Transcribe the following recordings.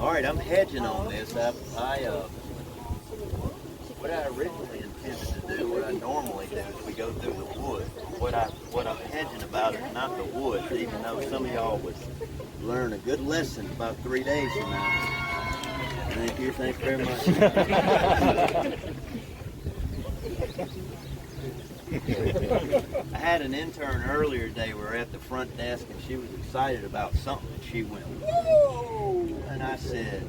All right, I'm hedging on this. What I originally intended to do, what I normally do, is we go through the woods. What I'm hedging about is not the woods, even though some of y'all would learn a good lesson about 3 days from now. Thank you very much. I had an intern earlier today. We were at the front desk, and she was excited about something. And she went, "Whoa!" And I said,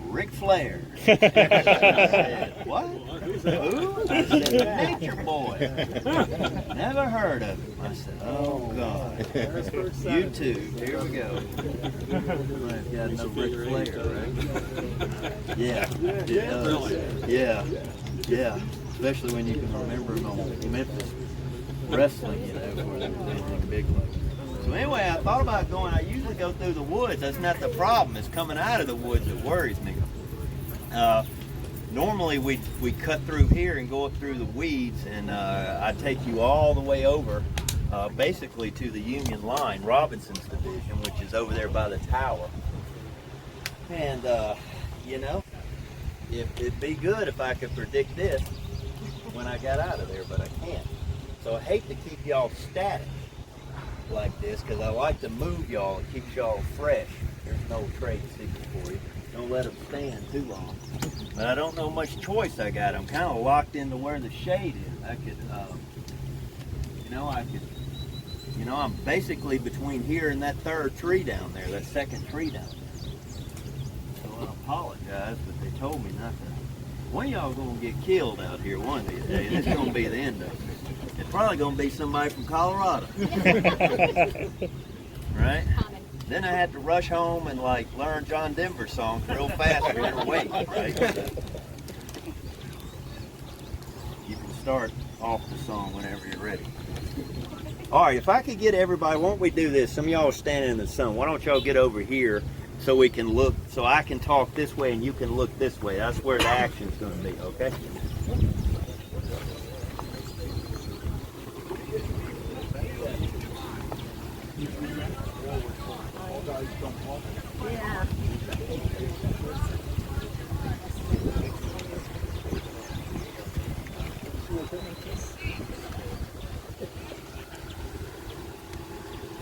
"Ric Flair." She said, "What? Who?" I said, "Nature Boy." Never heard of him. I said, "Oh God." YouTube. Here we go. I've got no Ric Flair, right? Yeah. It does. Yeah. Yeah. Especially when you can remember him on Memphis wrestling, you know, before there was anything big like that. So anyway, I thought about going. I usually go through the woods. That's not the problem. It's coming out of the woods that worries me. Normally we cut through here and go up through the weeds, and I take you all the way over, basically to the Union line, Robinson's division, which is over there by the tower. And you know, it'd be good if I could predict this when I got out of there, but I can't. So I hate to keep y'all static like this, because I like to move y'all. It keeps y'all fresh. There's no trade secret for you. Don't let them stand too long. But I don't know much choice I got. I'm kind of locked into where the shade is. I could, I'm basically between here and that third tree down there, that second tree down there. So I apologize, but they told me not to. One of y'all going to get killed out here one of these days. It's going to be the end of it. It's probably going to be somebody from Colorado. Right? Then I had to rush home and learn John Denver's songs real fast while you're waiting, right? You can start off the song whenever you're ready. All right, if I could get everybody, won't we do this? Some of y'all are standing in the sun. Why don't y'all get over here so we can look, so I can talk this way and you can look this way. That's where the action's going to be, okay? Yeah.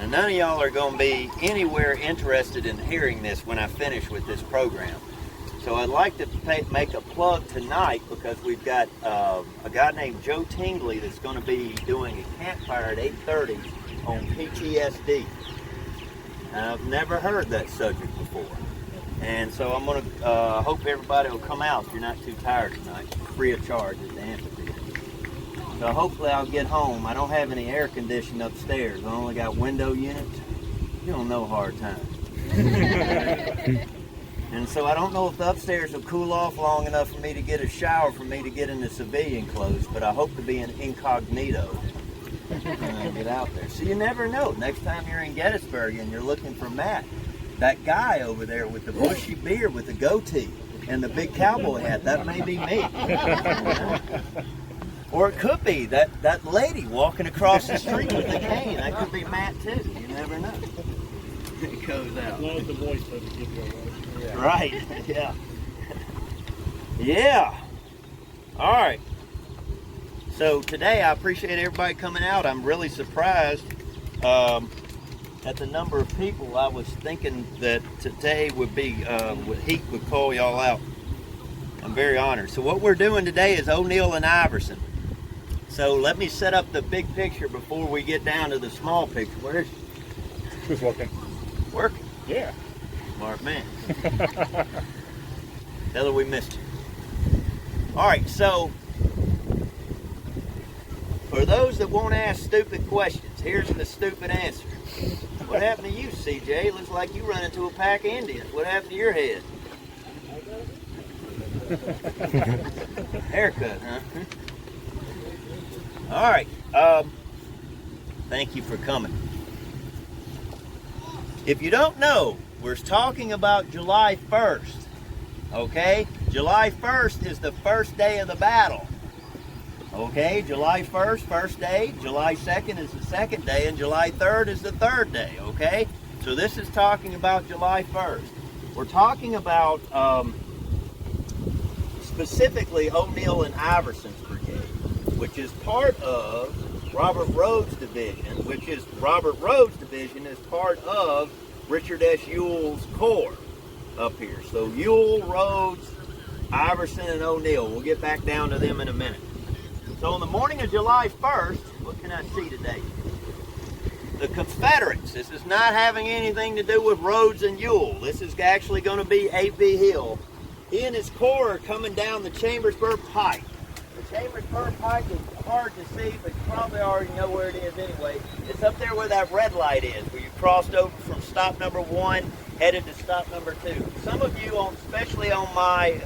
And none of y'all are going to be anywhere interested in hearing this when I finish with this program. So I'd like to make a plug tonight, because we've got a guy named Joe Tingley that's going to be doing a campfire at 8:30 on PTSD. And I've never heard that subject before. And so I'm going to hope everybody will come out if you're not too tired tonight. Free of charge at the amphitheater. So hopefully I'll get home. I don't have any air conditioning upstairs. I only got window units. You don't know hard times. And so I don't know if the upstairs will cool off long enough for me to get a shower, for me to get into civilian clothes, but I hope to be an incognito when I get out there. So you never know. Next time you're in Gettysburg and you're looking for Matt, that guy over there with the bushy beard with the goatee and the big cowboy hat, that may be me. Or it could be that lady walking across the street with the cane. That could be Matt too. You never know. It goes out. As long as the voice doesn't give you away. Yeah. Right. Yeah. Yeah. All right. So today I appreciate everybody coming out. I'm really surprised at the number of people. I was thinking that today would be, heat would call y'all out. I'm very honored. So what we're doing today is O'Neill and Iverson. So let me set up the big picture before we get down to the small picture. Where is she? Who's working? Working? Yeah. Smart man. Tell her we missed you. All right, so for those that won't ask stupid questions, here's the stupid answer. What happened to you, CJ? Looks like you run into a pack of Indians. What happened to your head? Haircut, huh? All right. Thank you for coming. If you don't know, we're talking about July 1st. Okay? July 1st is the first day of the battle. Okay? July 1st, first day. July 2nd is the second day. And July 3rd is the third day. Okay? So this is talking about July 1st. We're talking about specifically O'Neill and Iverson's brigade, which is part of Robert Rhodes' division, Robert Rhodes' division is part of Richard S. Ewell's corps up here. So Ewell, Rhodes, Iverson, and O'Neill. We'll get back down to them in a minute. So on the morning of July 1st, what can I see today? The Confederates. This is not having anything to do with Rhodes and Ewell. This is actually going to be A.P. Hill. He and his corps are coming down the Chambersburg Pike. The Chambersburg Pike is hard to see, but you probably already know where it is anyway. It's up there where that red light is, where you crossed over from stop number 1, headed to stop number 2. Some of you, especially on my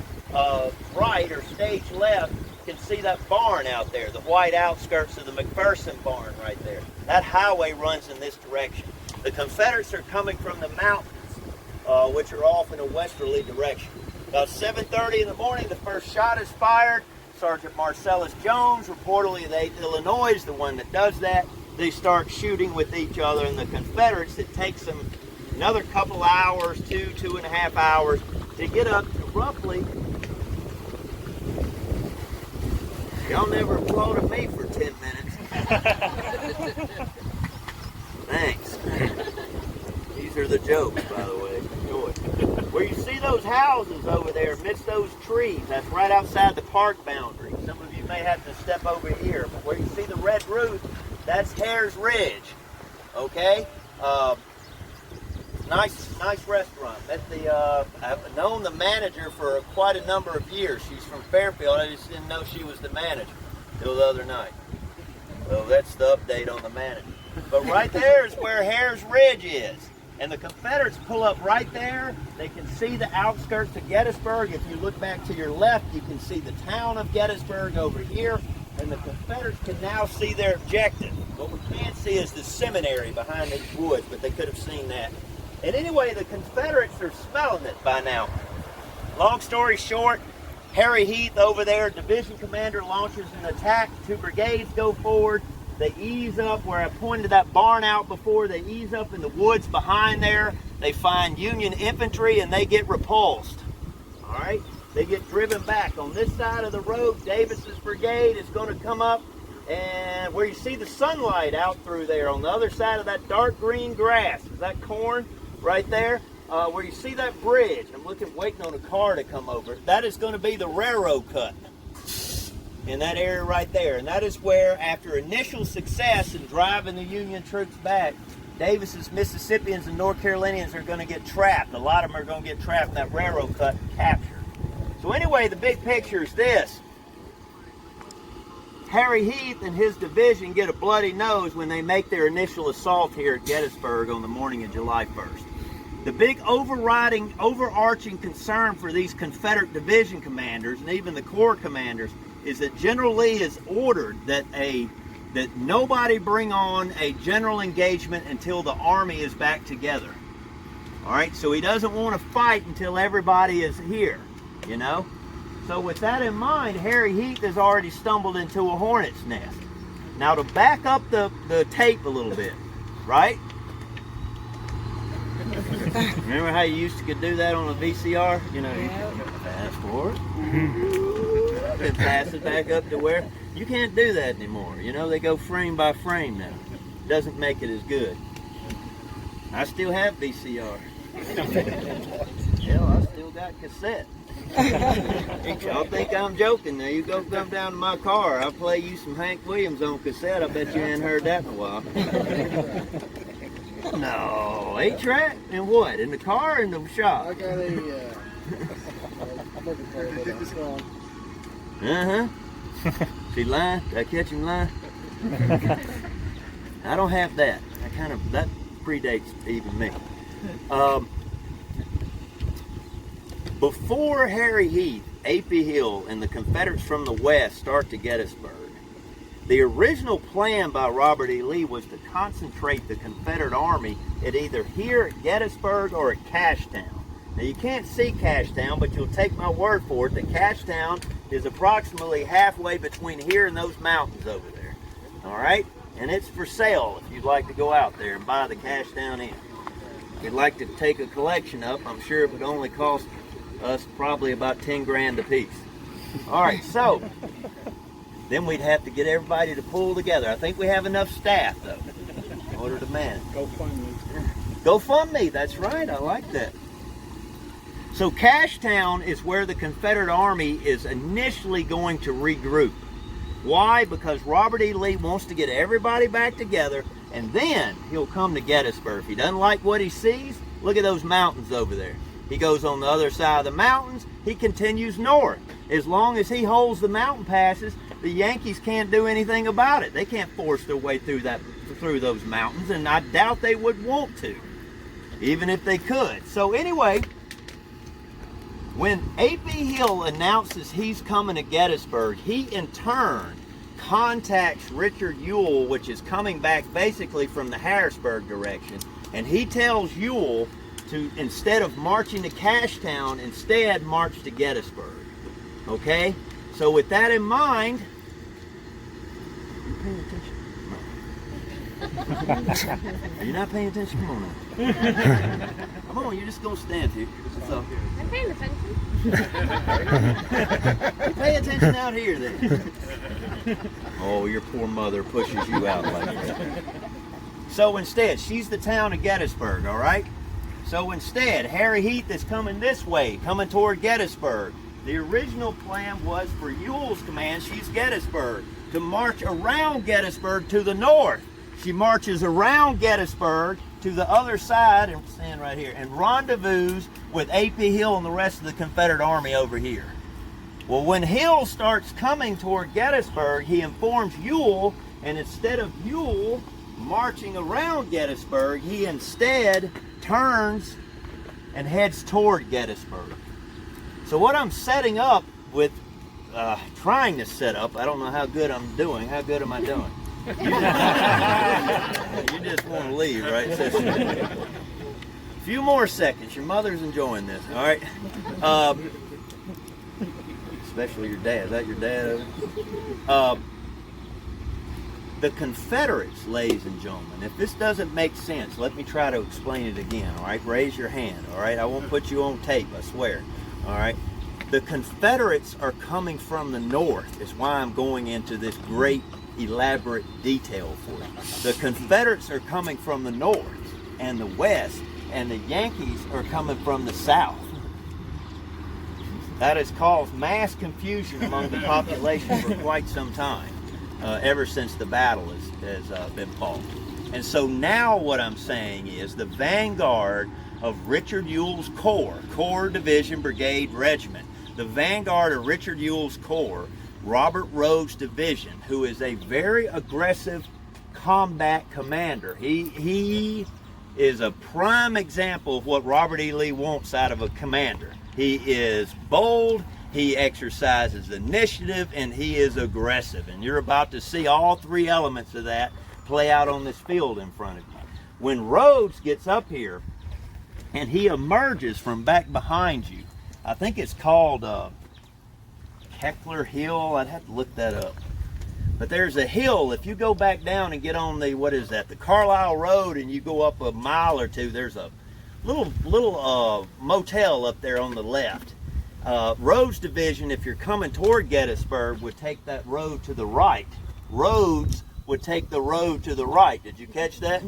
right or stage left, can see that barn out there, the white outskirts of the McPherson barn right there. That highway runs in this direction. The Confederates are coming from the mountains, which are off in a westerly direction. About 7:30 in the morning, the first shot is fired. Sergeant Marcellus Jones, reportedly the 8th Illinois, is the one that does that. They start shooting with each other, and the Confederates, it takes them another couple hours, 2.5 hours, to get up to roughly. Y'all never applauded me for 10 minutes. Thanks. These are the jokes, by the way. Enjoy. Where you see those houses over there amidst those trees, that's right outside the park boundary. Some of you may have to step over here, but where you see the red roof, that's Hare's Ridge. Okay? Nice restaurant. I've known the manager for quite a number of years. She's from Fairfield. I just didn't know she was the manager till the other night. So that's the update on the manager. But right there is where Hare's Ridge is. And the Confederates pull up right there. They can see the outskirts of Gettysburg. If you look back to your left, you can see the town of Gettysburg over here. And the Confederates can now see their objective. What we can't see is the seminary behind these woods, but they could have seen that. And anyway, the Confederates are smelling it by now. Long story short, Harry Heath over there, division commander, launches an attack. 2 brigades go forward. They ease up where I pointed that barn out before. They ease up in the woods behind there. They find Union infantry and they get repulsed. All right? They get driven back. On this side of the road, Davis's brigade is going to come up, and where you see the sunlight out through there on the other side of that dark green grass, is that corn right there? Where you see that bridge, I'm waiting on a car to come over. That is going to be the railroad cut in that area right there. And that is where, after initial success in driving the Union troops back, Davis's Mississippians and North Carolinians are going to get trapped. A lot of them are going to get trapped in that railroad cut and captured. So anyway, the big picture is this. Harry Heath and his division get a bloody nose when they make their initial assault here at Gettysburg on the morning of July 1st. The big overarching concern for these Confederate division commanders and even the corps commanders is that General Lee has ordered that nobody bring on a general engagement until the army is back together. All right, so he doesn't want to fight until everybody is here, you know. So with that in mind, Harry Heath has already stumbled into a hornet's nest. Now to back up the tape a little bit, right? Remember how you used to do that on a VCR? You know, you fast forward, and pass it back up to where you can't do that anymore. You know, they go frame by frame now. Doesn't make it as good. I still have VCR. Hell, I still got cassette. Y'all think I'm joking? Now you go come down to my car. I'll play you some Hank Williams on cassette. I bet you ain't heard that in a while. No, 8-track and what? In the car or in the shop? I got a. I'm looking for it. See lying? Did I catch him lying? I don't have that. That predates even me. Before Harry Heath, A.P. Hill, and the Confederates from the west start to Gettysburg, the original plan by Robert E. Lee was to concentrate the Confederate Army at either here at Gettysburg or at Cashtown. Now you can't see Cashtown, but you'll take my word for it that Cashtown is approximately halfway between here and those mountains over there. All right? And it's for sale if you'd like to go out there and buy the Cashtown Inn. We'd like to take a collection up. I'm sure it would only cost us probably about 10 grand a piece. All right, so then we'd have to get everybody to pull together. I think we have enough staff, though, in order to manage. GoFundMe, that's right, I like that. So Cashtown is where the Confederate Army is initially going to regroup. Why? Because Robert E. Lee wants to get everybody back together, and then he'll come to Gettysburg. If he doesn't like what he sees, look at those mountains over there. He goes on the other side of the mountains, he continues north. As long as he holds the mountain passes, the Yankees can't do anything about it. They can't force their way through those mountains, and I doubt they would want to, even if they could. So anyway, when A.P. Hill announces he's coming to Gettysburg, he in turn contacts Richard Ewell, which is coming back basically from the Harrisburg direction, and he tells Ewell to, instead of marching to Cashtown, instead march to Gettysburg. Okay? So with that in mind, you paying attention? Are you not paying attention? Come on now. Come on, you're just going to stand here. So, I'm paying attention. you pay attention out here then. Oh, your poor mother pushes you out like that. So instead, she's the town of Gettysburg, all right? So instead, Harry Heath is coming this way, coming toward Gettysburg. The original plan was for Ewell's command, she's Gettysburg, to march around Gettysburg to the north. She marches around Gettysburg to the other side, and stand right here, and rendezvous with A.P. Hill and the rest of the Confederate Army over here. Well, when Hill starts coming toward Gettysburg, he informs Ewell, and instead of Ewell marching around Gettysburg, he instead turns and heads toward Gettysburg. So what I'm setting up with, trying to set up, I don't know how good I'm doing. How good am I doing? You just want to leave, right? A few more seconds. Your mother's enjoying this, all right? Especially your dad. Is that your dad? The Confederates, ladies and gentlemen, if this doesn't make sense, let me try to explain it again, all right? Raise your hand, all right? I won't put you on tape, I swear, all right? The Confederates are coming from the north, is why I'm going into this great elaborate detail for you. The Confederates are coming from the north and the west, and the Yankees are coming from the south. That has caused mass confusion among the population for quite some time, ever since the battle has been fought. And so now what I'm saying is the vanguard of Richard Ewell's Corps Division Brigade Regiment, the vanguard of Richard Ewell's Corps, Robert Rhodes' division, who is a very aggressive combat commander. He is a prime example of what Robert E. Lee wants out of a commander. He is bold, he exercises initiative, and he is aggressive. And you're about to see all three elements of that play out on this field in front of you. When Rhodes gets up here and he emerges from back behind you, I think it's called Heckler Hill. I'd have to look that up. But there's a hill, if you go back down and get on the, what is that, the Carlisle Road, and you go up a mile or two, there's a little motel up there on the left. Rhodes' division, if you're coming toward Gettysburg, would take that road to the right. Rhodes would take the road to the right. Did you catch that?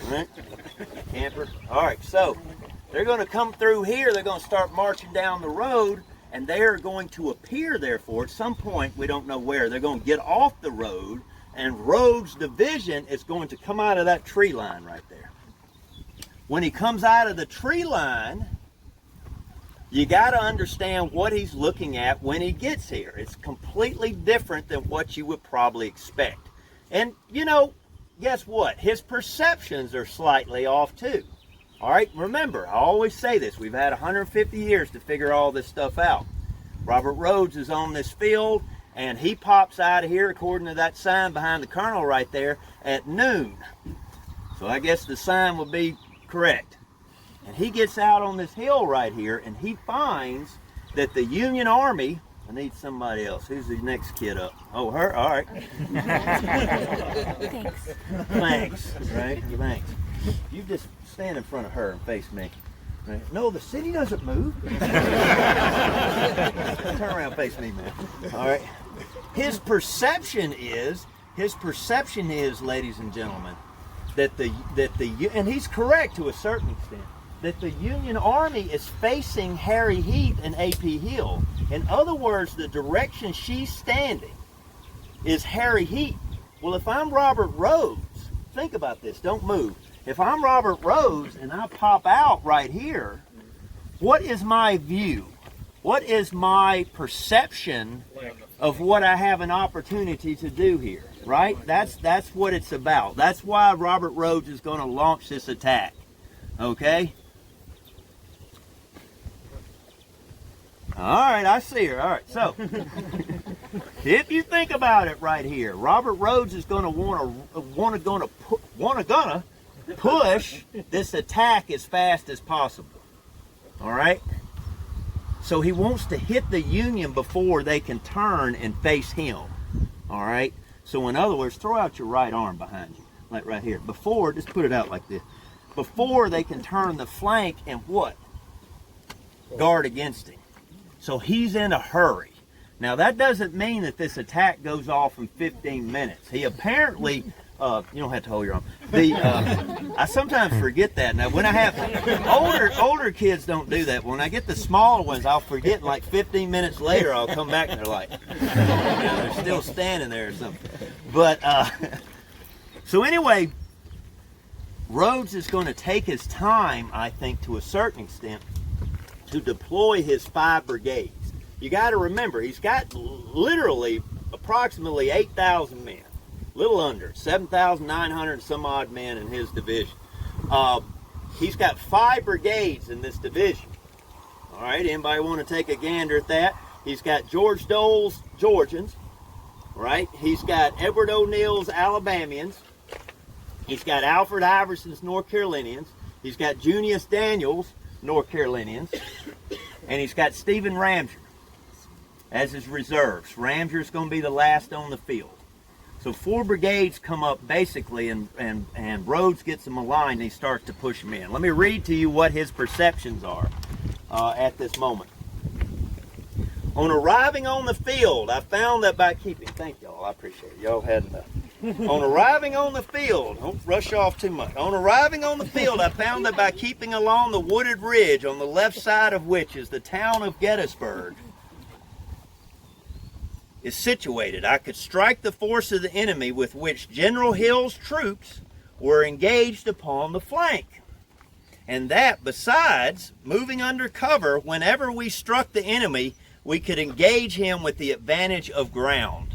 All right. Camper. All right, so they're going to come through here. They're going to start marching down the road, and they are going to appear, therefore, at some point, we don't know where, they're going to get off the road, and Rhodes' division is going to come out of that tree line right there. When he comes out of the tree line, you got to understand what he's looking at when he gets here. It's completely different than what you would probably expect. And, you know, guess what? His perceptions are slightly off too. All right, remember, I always say this. We've had 150 years to figure all this stuff out. Robert Rhodes is on this field, and he pops out of here, according to that sign behind the colonel right there, at noon. So I guess the sign will be correct. And he gets out on this hill right here, and he finds that the Union Army, I need somebody else. Who's the next kid up? Oh, her? All right. Thanks. Thanks, right? Thanks. You just stand in front of her and face me. Right? No, the city doesn't move. Turn around and face me, man. All right. His perception is, ladies and gentlemen, that and he's correct to a certain extent, that the Union Army is facing Harry Heath and A.P. Hill. In other words, the direction she's standing is Harry Heath. Well, if I'm Robert Rhodes, think about this, don't move. If I'm Robert Rhodes and I pop out right here, what is my view? What is my perception of what I have an opportunity to do here, right? That's what it's about. That's why Robert Rhodes is going to launch this attack, okay? All right, I see her. All right, so if you think about it right here, Robert Rhodes is going to want to push this attack as fast as possible. All right? So he wants to hit the Union before they can turn and face him. All right? So in other words, throw out your right arm behind you, like right here. Before, just put it out like this. Before they can turn the flank and what? Guard against him. So he's in a hurry. Now that doesn't mean that this attack goes off in 15 minutes. He apparently, you don't have to hold your arm. I sometimes forget that. Now when I have older kids don't do that. When I get the smaller ones, I'll forget. And like 15 minutes later, I'll come back and they're like, they're still standing there or something. But so anyway, Rhodes is going to take his time, I think, to a certain extent, to deploy his 5 brigades. You got to remember, he's got literally approximately 8,000 men, little under 7,900 some odd men in his division. He's got 5 brigades in this division. All right, anybody want to take a gander at that? He's got George Dole's Georgians, right? He's got Edward O'Neill's Alabamians. He's got Alfred Iverson's North Carolinians. He's got Junius Daniels' North Carolinians, and he's got Stephen Ramseur as his reserves. Ramseur's going to be the last on the field. So 4 brigades come up basically, and Rhodes gets them aligned and he starts to push them in. Let me read to you what his perceptions are at this moment. On arriving on the field, I found that by keeping, thank y'all, I appreciate it. Y'all had enough. On arriving on the field, don't rush off too much. On arriving on the field, I found that by keeping along the wooded ridge on the left side of which is the town of Gettysburg is situated, I could strike the force of the enemy with which General Hill's troops were engaged upon the flank. And that, besides, moving under cover, whenever we struck the enemy, we could engage him with the advantage of ground.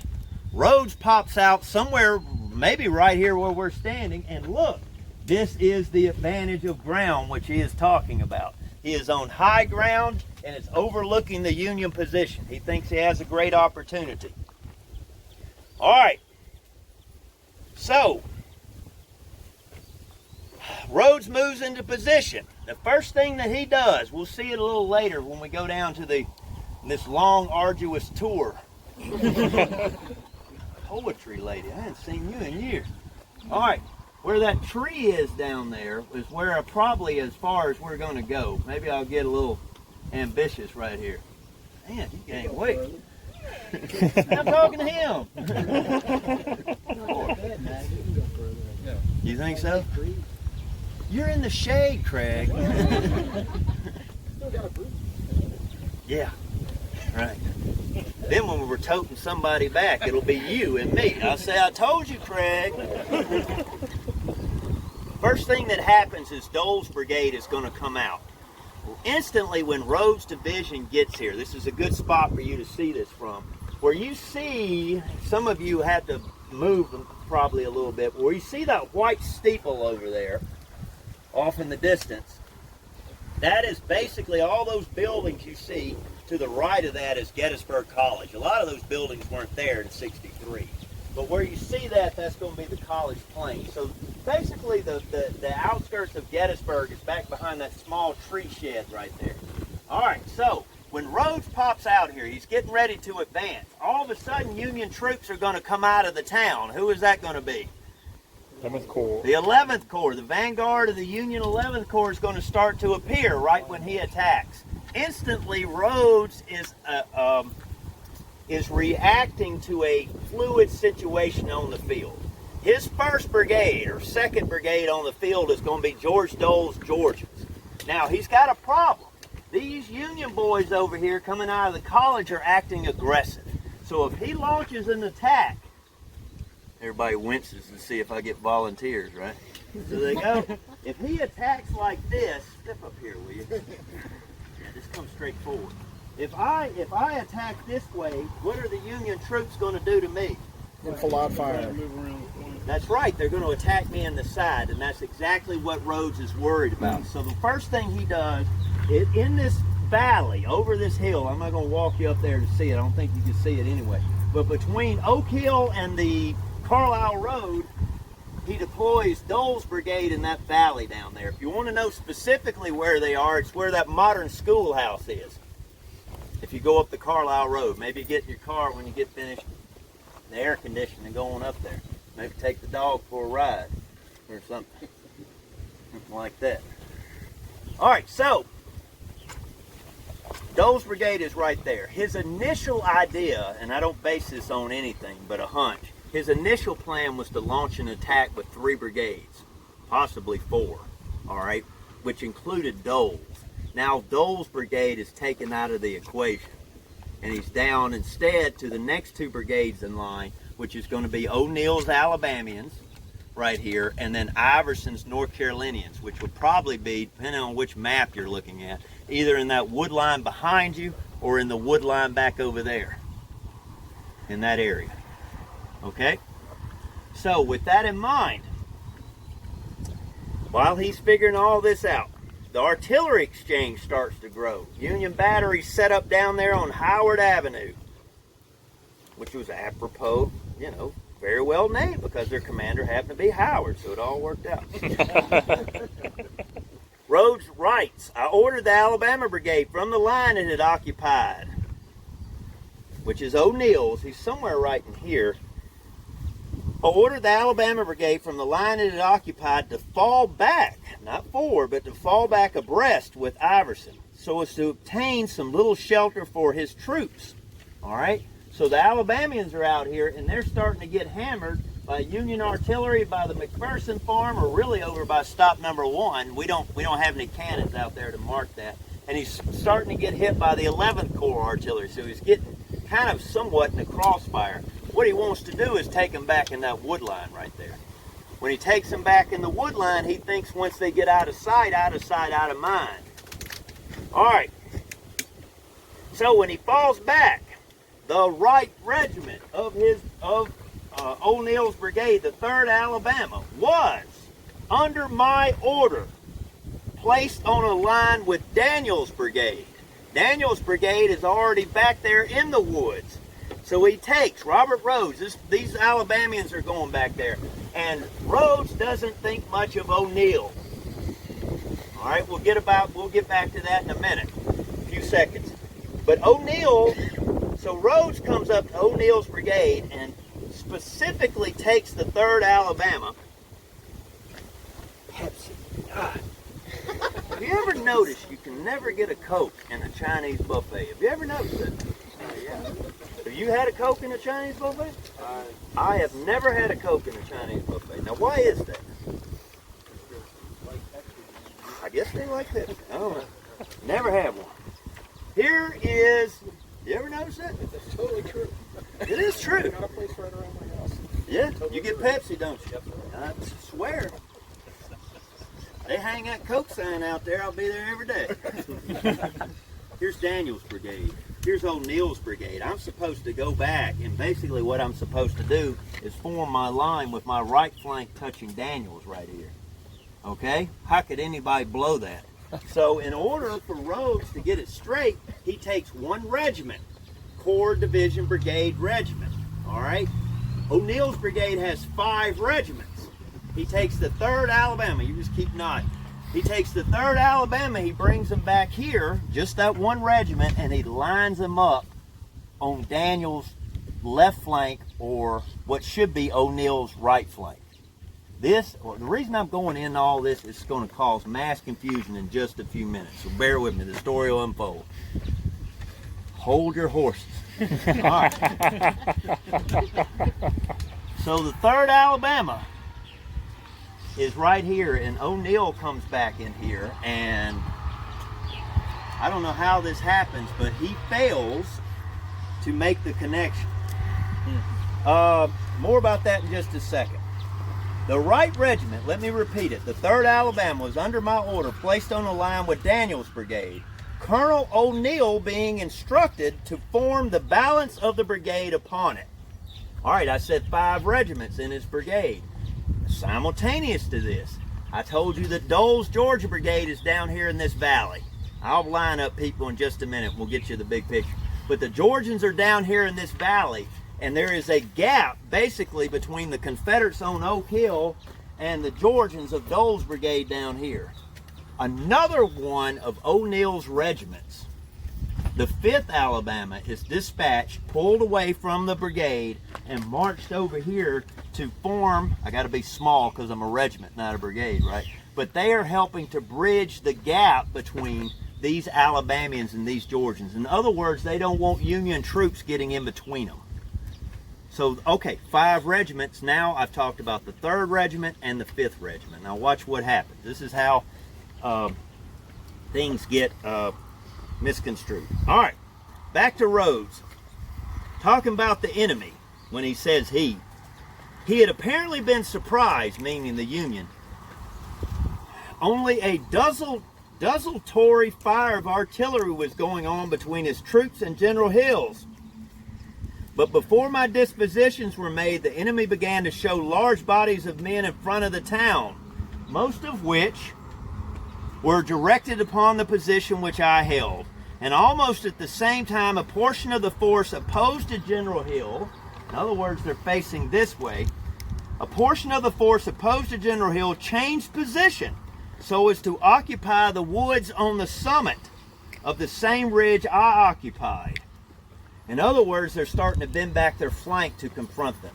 Rhodes pops out somewhere, maybe right here where we're standing, and look, this is the advantage of ground which he is talking about. He is on high ground and it's overlooking the Union position. He thinks he has a great opportunity. All right, so Rhodes moves into position. The first thing that he does, we'll see it a little later when we go down to this long, arduous tour. Poetry lady, I haven't seen you in years. All right, where that tree is down there is where probably as far as we're going to go. Maybe I'll get a little ambitious right here. Man, you gained weight. I'm talking to him. You think so? You're in the shade, Craig. Yeah, right. Then when we were toting somebody back, it'll be you and me. I'll say, I told you, Craig. First thing that happens is Dole's brigade is going to come out. Instantly when Rhodes' division gets here, this is a good spot for you to see this from, where you see, some of you have to move probably a little bit, where you see that white steeple over there, off in the distance. That is basically all those buildings you see. To the right of that is Gettysburg College. A lot of those buildings weren't there in '63. But where you see that, that's going to be the college plain. So basically the outskirts of Gettysburg is back behind that small tree shed right there. All right, so when Rhodes pops out here, he's getting ready to advance. All of a sudden, Union troops are going to come out of the town. Who is that going to be? 11th Corps. The 11th Corps, the vanguard of the Union 11th Corps, is going to start to appear right when he attacks. Instantly, Rhodes is reacting to a fluid situation on the field. His 1st Brigade or 2nd Brigade on the field is going to be George Dole's Georgians. Now, he's got a problem. These Union boys over here coming out of the college are acting aggressive. So if he launches an attack, everybody winces to see if I get volunteers, right? So they go, if he attacks like this, step up here, will you? Yeah, just come straight forward. If I attack this way, what are the Union troops going to do to me? Enfilade fire. That's right, they're going to attack me in the side, and that's exactly what Rhodes is worried about. So the first thing he does, in this valley, over this hill, I'm not going to walk you up there to see it, I don't think you can see it anyway, but between Oak Hill and the Carlisle Road, he deploys Dole's brigade in that valley down there. If you want to know specifically where they are, it's where that modern schoolhouse is. If you go up the Carlisle Road, maybe get in your car when you get finished the air conditioning, go on up there. Maybe take the dog for a ride or something like that. All right, so Dole's brigade is right there. His initial idea, and I don't base this on anything but a hunch, his initial plan was to launch an attack with 3 brigades, possibly 4, all right, which included Dole's. Now Dole's brigade is taken out of the equation, and he's down instead to the next 2 brigades in line, which is going to be O'Neill's Alabamians right here, and then Iverson's North Carolinians, which will probably be, depending on which map you're looking at, either in that wood line behind you or in the wood line back over there, in that area. Okay? So with that in mind, while he's figuring all this out, the artillery exchange starts to grow. Union batteries set up down there on Howard Avenue, which was apropos, you know, very well named because their commander happened to be Howard, so it all worked out. Rhodes writes, I ordered the Alabama Brigade from the line it had occupied, which is O'Neill's. He's somewhere right in here. I ordered the Alabama Brigade from the line it had occupied to fall back, not forward, but to fall back abreast with Iverson, so as to obtain some little shelter for his troops. All right? So the Alabamians are out here, and they're starting to get hammered by Union artillery, by the McPherson farm, or really over by stop number 1. We don't have any cannons out there to mark that. And he's starting to get hit by the 11th Corps artillery, so he's getting kind of somewhat in the crossfire. What he wants to do is take them back in that wood line right there. When he takes them back in the wood line, he thinks once they get out of sight, out of mind. All right. So when he falls back, the right regiment of O'Neill's brigade, the 3rd Alabama, was, under my order, placed on a line with Daniel's brigade. Daniel's brigade is already back there in the woods. So he takes Robert Rhodes. These Alabamians are going back there. And Rhodes doesn't think much of O'Neill. All right, we'll get back to that in a minute, a few seconds. But O'Neill, so Rhodes comes up to O'Neill's brigade and specifically takes the 3rd Alabama. Pepsi. God. Have you ever noticed you can never get a Coke in a Chinese buffet? Have you ever noticed that? Yeah. Have you had a Coke in a Chinese buffet? I have never had a Coke in a Chinese buffet. Now, why is that? I guess they like Pepsi. I don't know. Never had one. Here is, you ever notice that? That's totally true. It is true. Got a place right around my house. Yeah, you get Pepsi, don't you? I swear. They hang that Coke sign out there, I'll be there every day. Here's Daniel's brigade. Here's O'Neill's brigade. I'm supposed to go back, and basically what I'm supposed to do is form my line with my right flank touching Daniel's right here. Okay? How could anybody blow that? So in order for Rhodes to get it straight, he takes 1 regiment, Corps Division Brigade Regiment. All right? O'Neill's brigade has 5 regiments. He takes the 3rd Alabama. You just keep nodding. He takes the 3rd Alabama, he brings them back here, just that 1 regiment, and he lines them up on Daniel's left flank, or what should be O'Neill's right flank. The reason I'm going into all this is going to cause mass confusion in just a few minutes. So bear with me. The story will unfold. Hold your horses. All right. So the 3rd Alabama is right here, and O'Neill comes back in here, and I don't know how this happens, but he fails to make the connection. More about that in just a second. The right regiment, let me repeat it, the 3rd Alabama was under my order, placed on a line with Daniel's brigade. Colonel O'Neill being instructed to form the balance of the brigade upon it. All right, I said 5 regiments in his brigade. Simultaneous to this, I told you that Dole's Georgia Brigade is down here in this valley. I'll line up people in just a minute. We'll get you the big picture. But the Georgians are down here in this valley, and there is a gap basically between the Confederates on Oak Hill and the Georgians of Dole's brigade down here. Another one of O'Neill's regiments, the 5th Alabama, is dispatched, pulled away from the brigade, and marched over here to form, I got to be small because I'm a regiment, not a brigade, right? But they are helping to bridge the gap between these Alabamians and these Georgians. In other words, they don't want Union troops getting in between them. So, okay, 5 regiments. Now I've talked about the 3rd Regiment and the 5th Regiment. Now watch what happens. This is how things get misconstrued. All right, back to Rhodes. Talking about the enemy, when he says he had apparently been surprised, meaning the Union. Only a desultory fire of artillery was going on between his troops and General Hill's. But before my dispositions were made, the enemy began to show large bodies of men in front of the town, most of which were directed upon the position which I held. And almost at the same time, a portion of the force opposed to General Hill, in other words, they're facing this way, a portion of the force opposed to General Hill changed position so as to occupy the woods on the summit of the same ridge I occupied. In other words, they're starting to bend back their flank to confront them.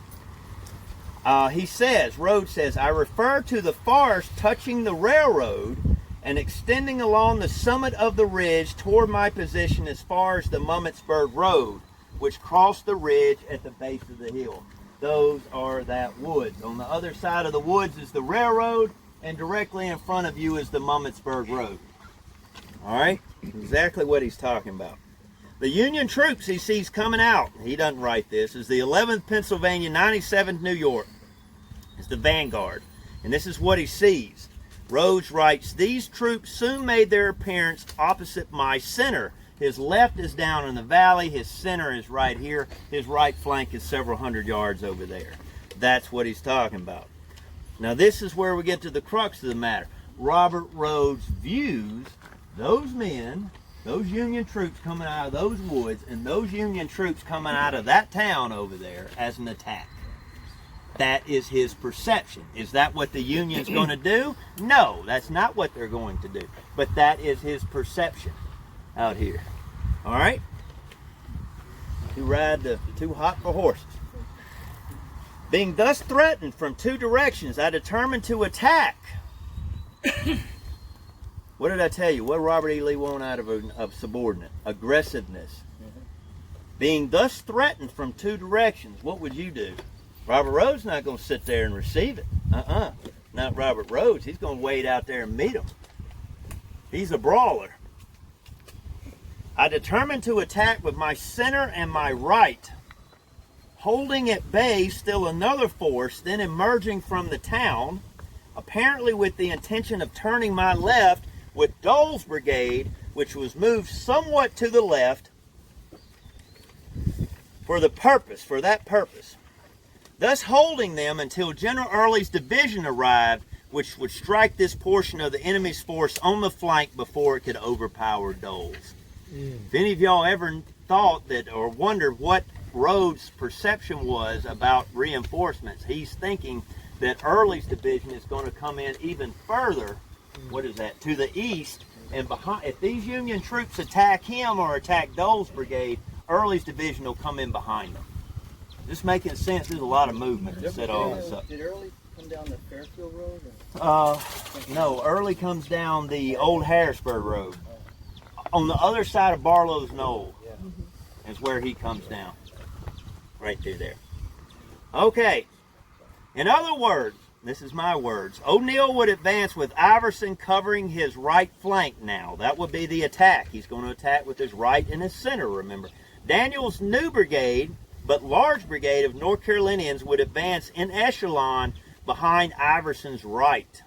Rhodes says, I refer to the forest touching the railroad and extending along the summit of the ridge toward my position as far as the Mummittsburg Road, which crossed the ridge at the base of the hill. Those are that woods. On the other side of the woods is the railroad, and directly in front of you is the Mummittsburg Road. All right? Exactly what he's talking about. The Union troops he sees coming out, he doesn't write this, is the 11th Pennsylvania, 97th New York. It's the vanguard. And this is what he sees. Rhodes writes, these troops soon made their appearance opposite my center. His left is down in the valley. His center is right here. His right flank is several hundred yards over there. That's what he's talking about. Now this is where we get to the crux of the matter. Robert Rhodes views those men, those Union troops coming out of those woods, and those Union troops coming out of that town over there as an attack. That is his perception. Is that what the Union's going to do? No, that's not what they're going to do. But that is his perception out here. All right? Too hot for horses. Being thus threatened from 2 directions, I determined to attack. What did I tell you? What did Robert E. Lee want out of a subordinate? Aggressiveness. Being thus threatened from 2 directions, what would you do? Robert Rhodes not going to sit there and receive it. Not Robert Rhodes. He's going to wade out there and meet him. He's a brawler. I determined to attack with my center and my right, holding at bay still another force, then emerging from the town, apparently with the intention of turning my left with Dole's brigade, which was moved somewhat to the left for that purpose. Thus holding them until General Early's division arrived, which would strike this portion of the enemy's force on the flank before it could overpower Dole's. If any of y'all ever thought that or wondered what Rhodes' perception was about reinforcements, he's thinking that Early's division is going to come in even further, to the east, and behind. If these Union troops attack him or attack Dole's brigade, Early's division will come in behind them. Just making sense. There's a lot of movement to set all this up. Did Early come down the Fairfield Road? No, Early comes down the old Harrisburg Road. On the other side of Barlow's Knoll is where he comes down. Right through there. Okay. In other words, this is my words, O'Neill would advance with Iverson covering his right flank now. That would be the attack. He's going to attack with his right and his center, remember. Daniel's new brigade, but large brigade of North Carolinians would advance in echelon behind Iverson's right.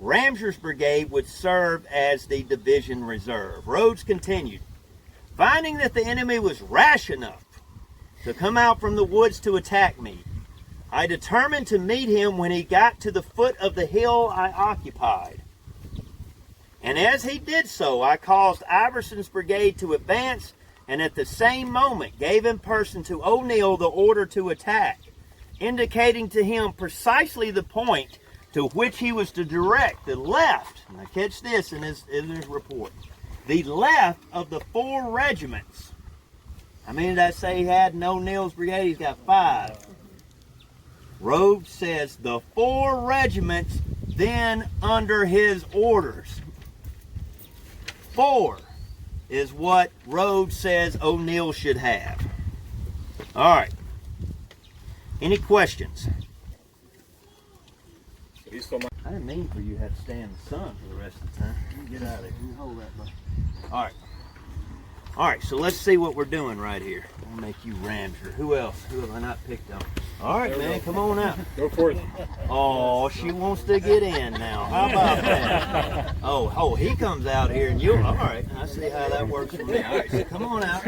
Ramser's brigade would serve as the division reserve. Rhodes continued. Finding that the enemy was rash enough to come out from the woods to attack me, I determined to meet him when he got to the foot of the hill I occupied. And as he did so, I caused Iverson's brigade to advance, and at the same moment gave in person to O'Neill the order to attack, indicating to him precisely the point to which he was to direct the left. Now catch this in his report. The left of the 4 regiments. How many did I say he had in O'Neill's brigade? He's got 5. Rhodes says the 4 regiments then under his orders. 4 is what Rhodes says O'Neill should have. All right. Any questions? I didn't mean for you to have to stay in the sun for the rest of the time. You can get out of there. You hold that, buddy. All right. All right, so let's see what we're doing right here. I'll make you Ramser. Who else? Who have I not picked on? All right, man, come on out. Go for it. Oh, she wants to get in now. How about that? Oh, he comes out here and you. All right, I see how that works for me. All right, so come on out.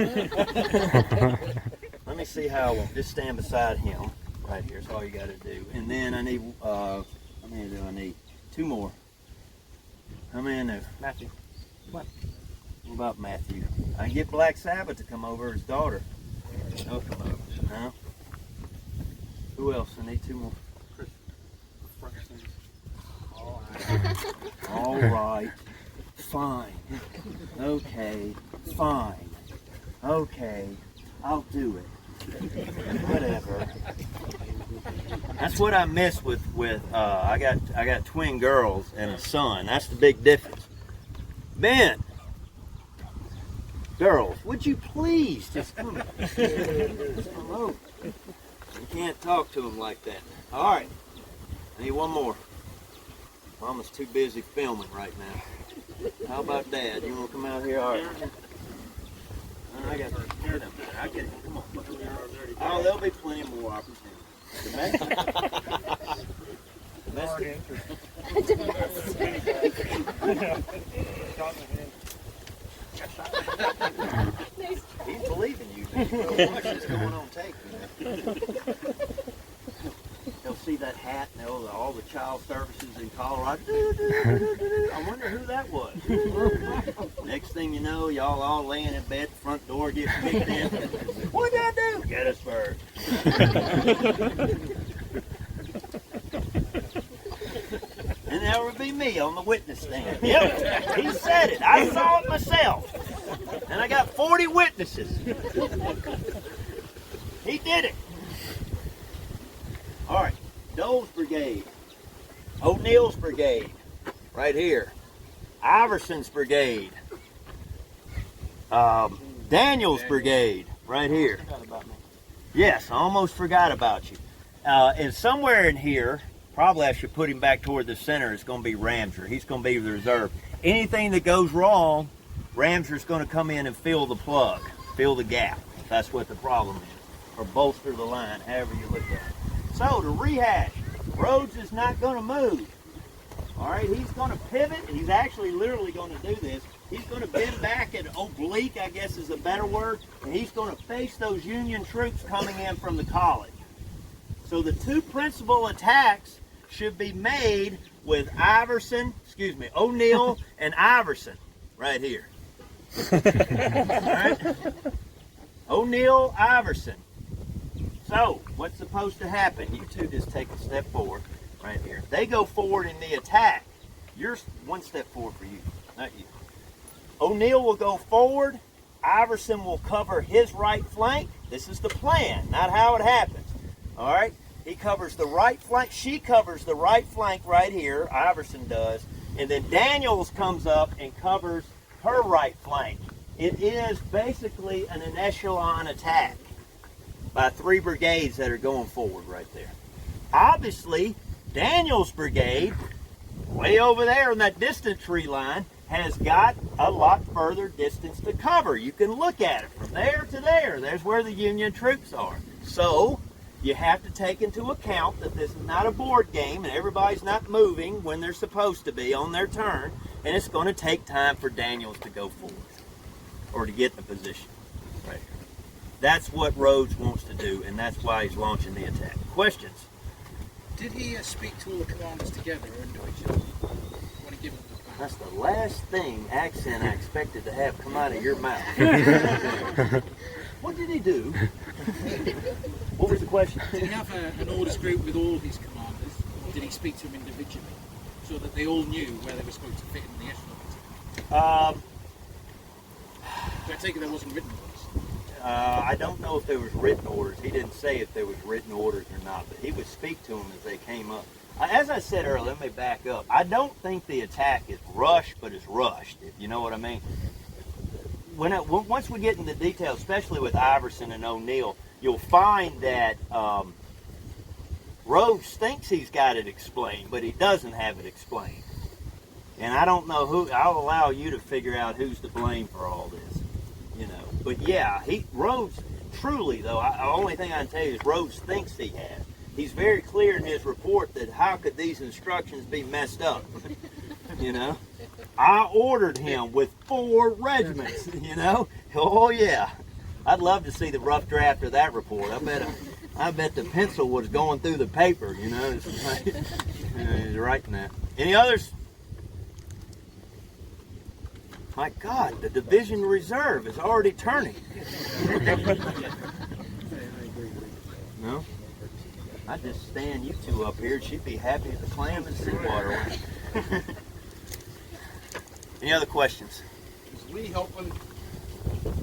Let me see how I won't. Just stand beside him right here. That's all you got to do. And then I need, how many do I need? 2 more. How many in there? Matthew. What? What about Matthew? I can get Black Sabbath to come over, his daughter. He'll come over. No? Who else? I need 2 more. All right. Fine. Okay. Fine. Okay. I'll do it. Whatever. That's what I miss with I got twin girls and a son. That's the big difference. Ben. Girls, would you please just come over? You can't talk to them like that. All right. I need 1 more. Mama's too busy filming right now. How about Dad? You want to come out here? All right. I got to get them. I get it. Come on. Oh, there'll be plenty more opportunities. Domestic? He's believing you. Watch this going on tape. They'll see that hat and all the child services in Colorado. I wonder who that was. Next thing you know, y'all all laying in bed, the front door gets kicked in. What did I do? Gettysburg. And that would be me on the witness stand. Yep, he said it. I saw it myself. And I got 40 witnesses. He did it. All right, Dole's brigade, O'Neill's brigade, right here, Iverson's brigade, Daniel's brigade, right here. Yes, I almost forgot about you. And somewhere in here, probably I should put him back toward the center, it's going to be Ramser. He's going to be the reserve. Anything that goes wrong, Ramser's going to come in and fill the plug, fill the gap. That's what the problem is. Or bolster the line, however you look at it. So, to rehash, Rhodes is not going to move. All right, he's going to pivot. He's actually literally going to do this. He's going to bend back at oblique, I guess is a better word, and he's going to face those Union troops coming in from the college. So the 2 principal attacks should be made with O'Neill and Iverson right here. All right? O'Neill, Iverson. So, what's supposed to happen? You 2 just take a step forward right here. They go forward in the attack. You're 1 step forward for you, not you. O'Neill will go forward. Iverson will cover his right flank. This is the plan, not how it happens. All right? He covers the right flank. She covers the right flank right here. Iverson does. And then Daniels comes up and covers her right flank. It is basically an echelon attack by 3 brigades that are going forward right there. Obviously, Daniels' brigade, way over there in that distant tree line, has got a lot further distance to cover. You can look at it from there to there. There's where the Union troops are. So you have to take into account that this is not a board game and everybody's not moving when they're supposed to be on their turn, and it's going to take time for Daniels to go forward or to get in a position right here. That's what Rhodes wants to do, and that's why he's launching the attack. Questions? Did he speak to all the commanders together or individually when he gave them the plan? That's the last accent I expected to have come out of your mouth. What did he do? What was the question? Did he have an orders group with all his commanders, or did he speak to them individually so that they all knew where they were supposed to fit in the echelon? I take it there wasn't written orders. I don't know if there was written orders. He didn't say if there was written orders or not, but he would speak to them as they came up. As I said earlier, let me back up. I don't think the attack is rushed, but it's rushed, if you know what I mean. Once we get into detail, especially with Iverson and O'Neill, you'll find that Rhodes thinks he's got it explained, but he doesn't have it explained. And I don't know who. I'll allow you to figure out who's to blame for all this, you know. But yeah, Rhodes truly though. The only thing I can tell you is Rhodes thinks he has. He's very clear in his report that how could these instructions be messed up? You know, I ordered him with 4 regiments. You know, oh yeah, I'd love to see the rough draft of that report. I bet the pencil was going through the paper. You know, he's writing that. Any others? My God, the Division Reserve is already turning. No? I'd just stand you two up here. She'd be happy as a clam in seawater. Any other questions? Is Lee helping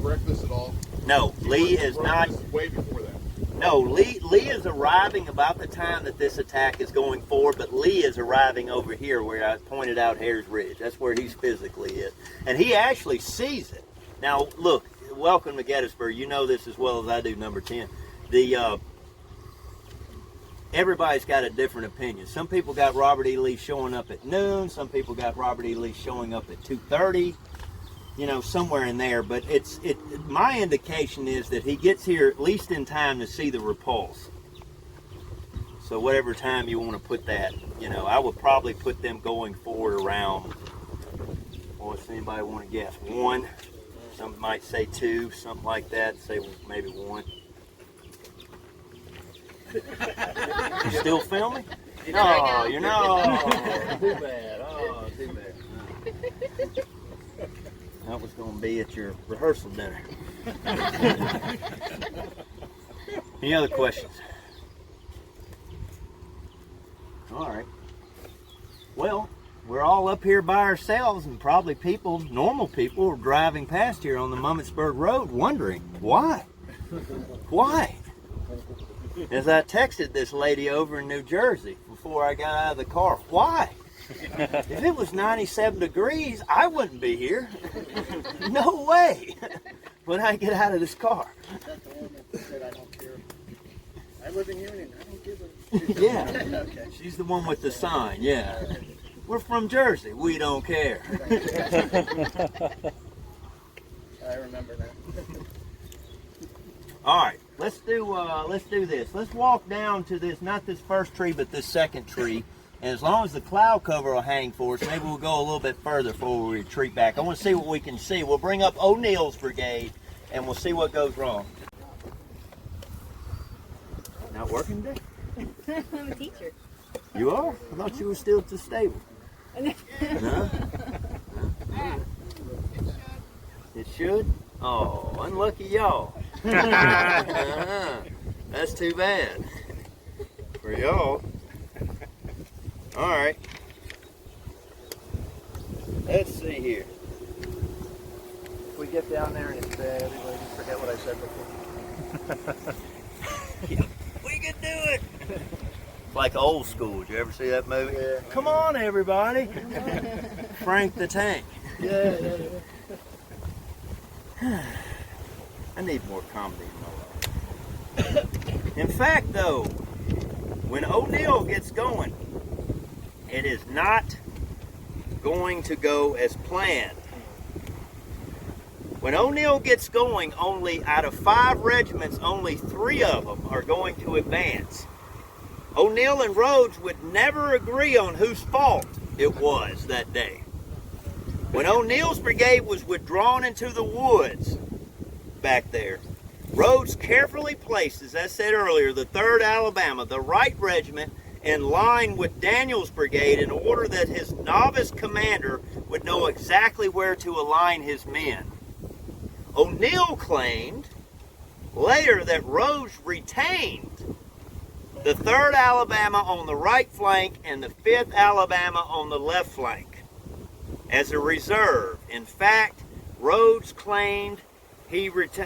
direct this at all? No, Lee is not. Way before that. No, Lee is arriving about the time that this attack is going forward, but Lee is arriving over here where I pointed out Hare's Ridge. That's where he's physically is. And he actually sees it. Now, look, welcome to Gettysburg. You know this as well as I do, number 10. Everybody's got a different opinion. Some people got Robert E. Lee showing up at noon. Some people got Robert E. Lee showing up at 2:30. You know, somewhere in there. But my indication is that he gets here at least in time to see the repulse. So whatever time you want to put that, you know, I would probably put them going forward around, well, does anybody want to guess? 1. Some might say 2, something like that. Say maybe 1. You still filming? No, you're not. Too bad. Oh, too bad. That was going to be at your rehearsal dinner. Any other questions? All right. Well, we're all up here by ourselves, and probably normal people, are driving past here on the Mummittsburg Road wondering, why? Why? As I texted this lady over in New Jersey before I got out of the car, why? If it was 97 degrees, I wouldn't be here. No way. When I get out of this car. Is that the one that said, I don't care? I live in Union. I don't give a... Yeah. Okay. She's the one with the sign, yeah. We're from Jersey. We don't care. I remember that. All right. Let's do this. Let's walk down to this, not this first tree, but this second tree. And as long as the cloud cover will hang for us, maybe we'll go a little bit further before we retreat back. I want to see what we can see. We'll bring up O'Neill's brigade, and we'll see what goes wrong. Not working today? I'm a teacher. You are? I thought you were still at the stable. No? It should? Oh, unlucky y'all. That's too bad. For y'all. All right. Let's see here. If we get down there and it's bad, everybody just forget what I said before. Yeah, we can do it. It's like Old School. Did you ever see that movie? Yeah. Come on, everybody. Frank the Tank. Yeah. I need more comedy in my life. In fact, though, when O'Neill gets going, it is not going to go as planned. When O'Neill gets going, only out of 5 regiments, only 3 of them are going to advance. O'Neill and Rhodes would never agree on whose fault it was that day. When O'Neill's brigade was withdrawn into the woods back there, Rhodes carefully placed, as I said earlier, the 3rd Alabama, the right regiment, in line with Daniel's brigade in order that his novice commander would know exactly where to align his men. O'Neill claimed later that Rhodes retained the 3rd Alabama on the right flank and the 5th Alabama on the left flank as a reserve. In fact, Rhodes claimed he retained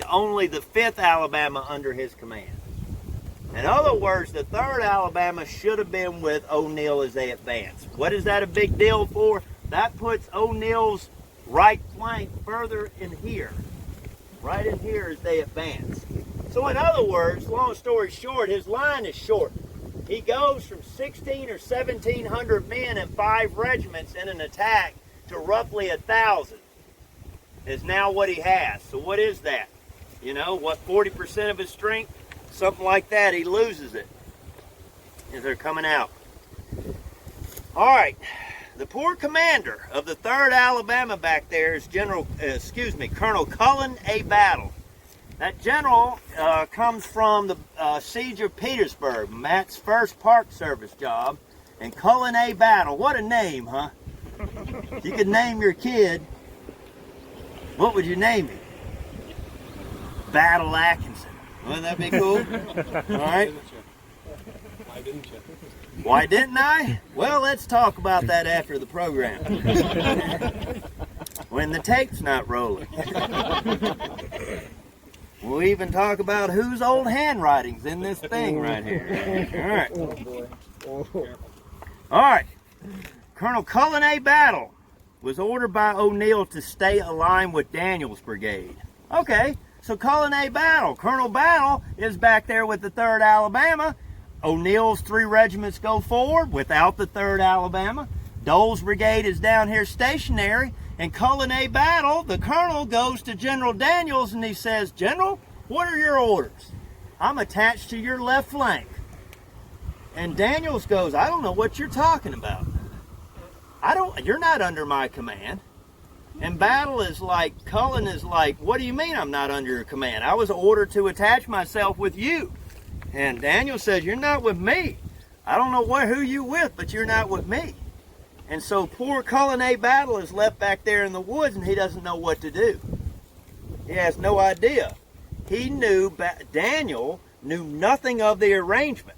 only the 5th Alabama under his command. In other words, the 3rd Alabama should have been with O'Neill as they advanced. What is that a big deal for? That puts O'Neill's right flank further in here, right in here as they advance. So in other words, long story short, his line is short. He goes from 16 or 1,700 men and 5 regiments in an attack to roughly 1,000 is now what he has. So what is that? You know, what, 40% of his strength? Something like that. He loses it as they're coming out. All right. The poor commander of the 3rd Alabama back there is Colonel Cullen A. Battle. That general comes from the siege of Gettysburg, Matt's first Park Service job. And Cullen A. Battle, what a name, huh? If you could name your kid, what would you name him? Battle Atkinson. Wouldn't that be cool? All right. Why didn't you? Why didn't I? Well, let's talk about that after the program. When the tape's not rolling. We'll even talk about whose old handwriting's in this thing right here. All right. All right. Colonel Cullen A. Battle was ordered by O'Neill to stay aligned with Daniel's brigade. Okay, so Cullen A. Battle, Colonel Battle is back there with the 3rd Alabama. O'Neill's 3 regiments go forward without the 3rd Alabama. Dole's brigade is down here stationary. And Cullen A. Battle, the colonel, goes to General Daniels and he says, General, what are your orders? I'm attached to your left flank. And Daniels goes, I don't know what you're talking about. You're not under my command. And Battle is like, Cullen is like, what do you mean I'm not under your command? I was ordered to attach myself with you. And Daniel says, you're not with me. I don't know who you with, but you're not with me. And so poor Cullen A. Battle is left back there in the woods and he doesn't know what to do. He has no idea. Daniel knew nothing of the arrangement.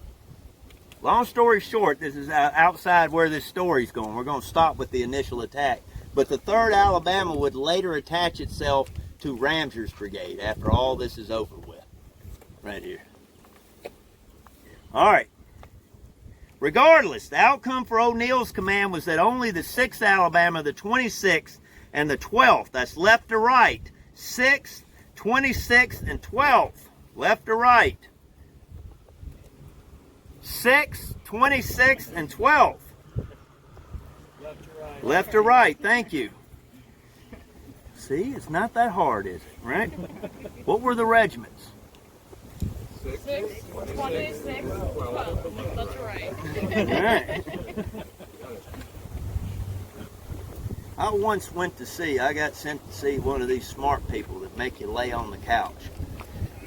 Long story short, this is outside where this story's going. We're going to stop with the initial attack. But the 3rd Alabama would later attach itself to Ramser's brigade after all this is over with. Right here. All right. Regardless, the outcome for O'Neill's command was that only the 6th Alabama, the 26th, and the 12th, that's left to right, 6th, 26th, and 12th, left to right, 6th, 26th, and 12th, left to right, thank you. See, it's not that hard, is it, right? What were the regiments? 6, 26, 12. That's right. All right. I once went to see, I got sent to see one of these smart people that make you lay on the couch.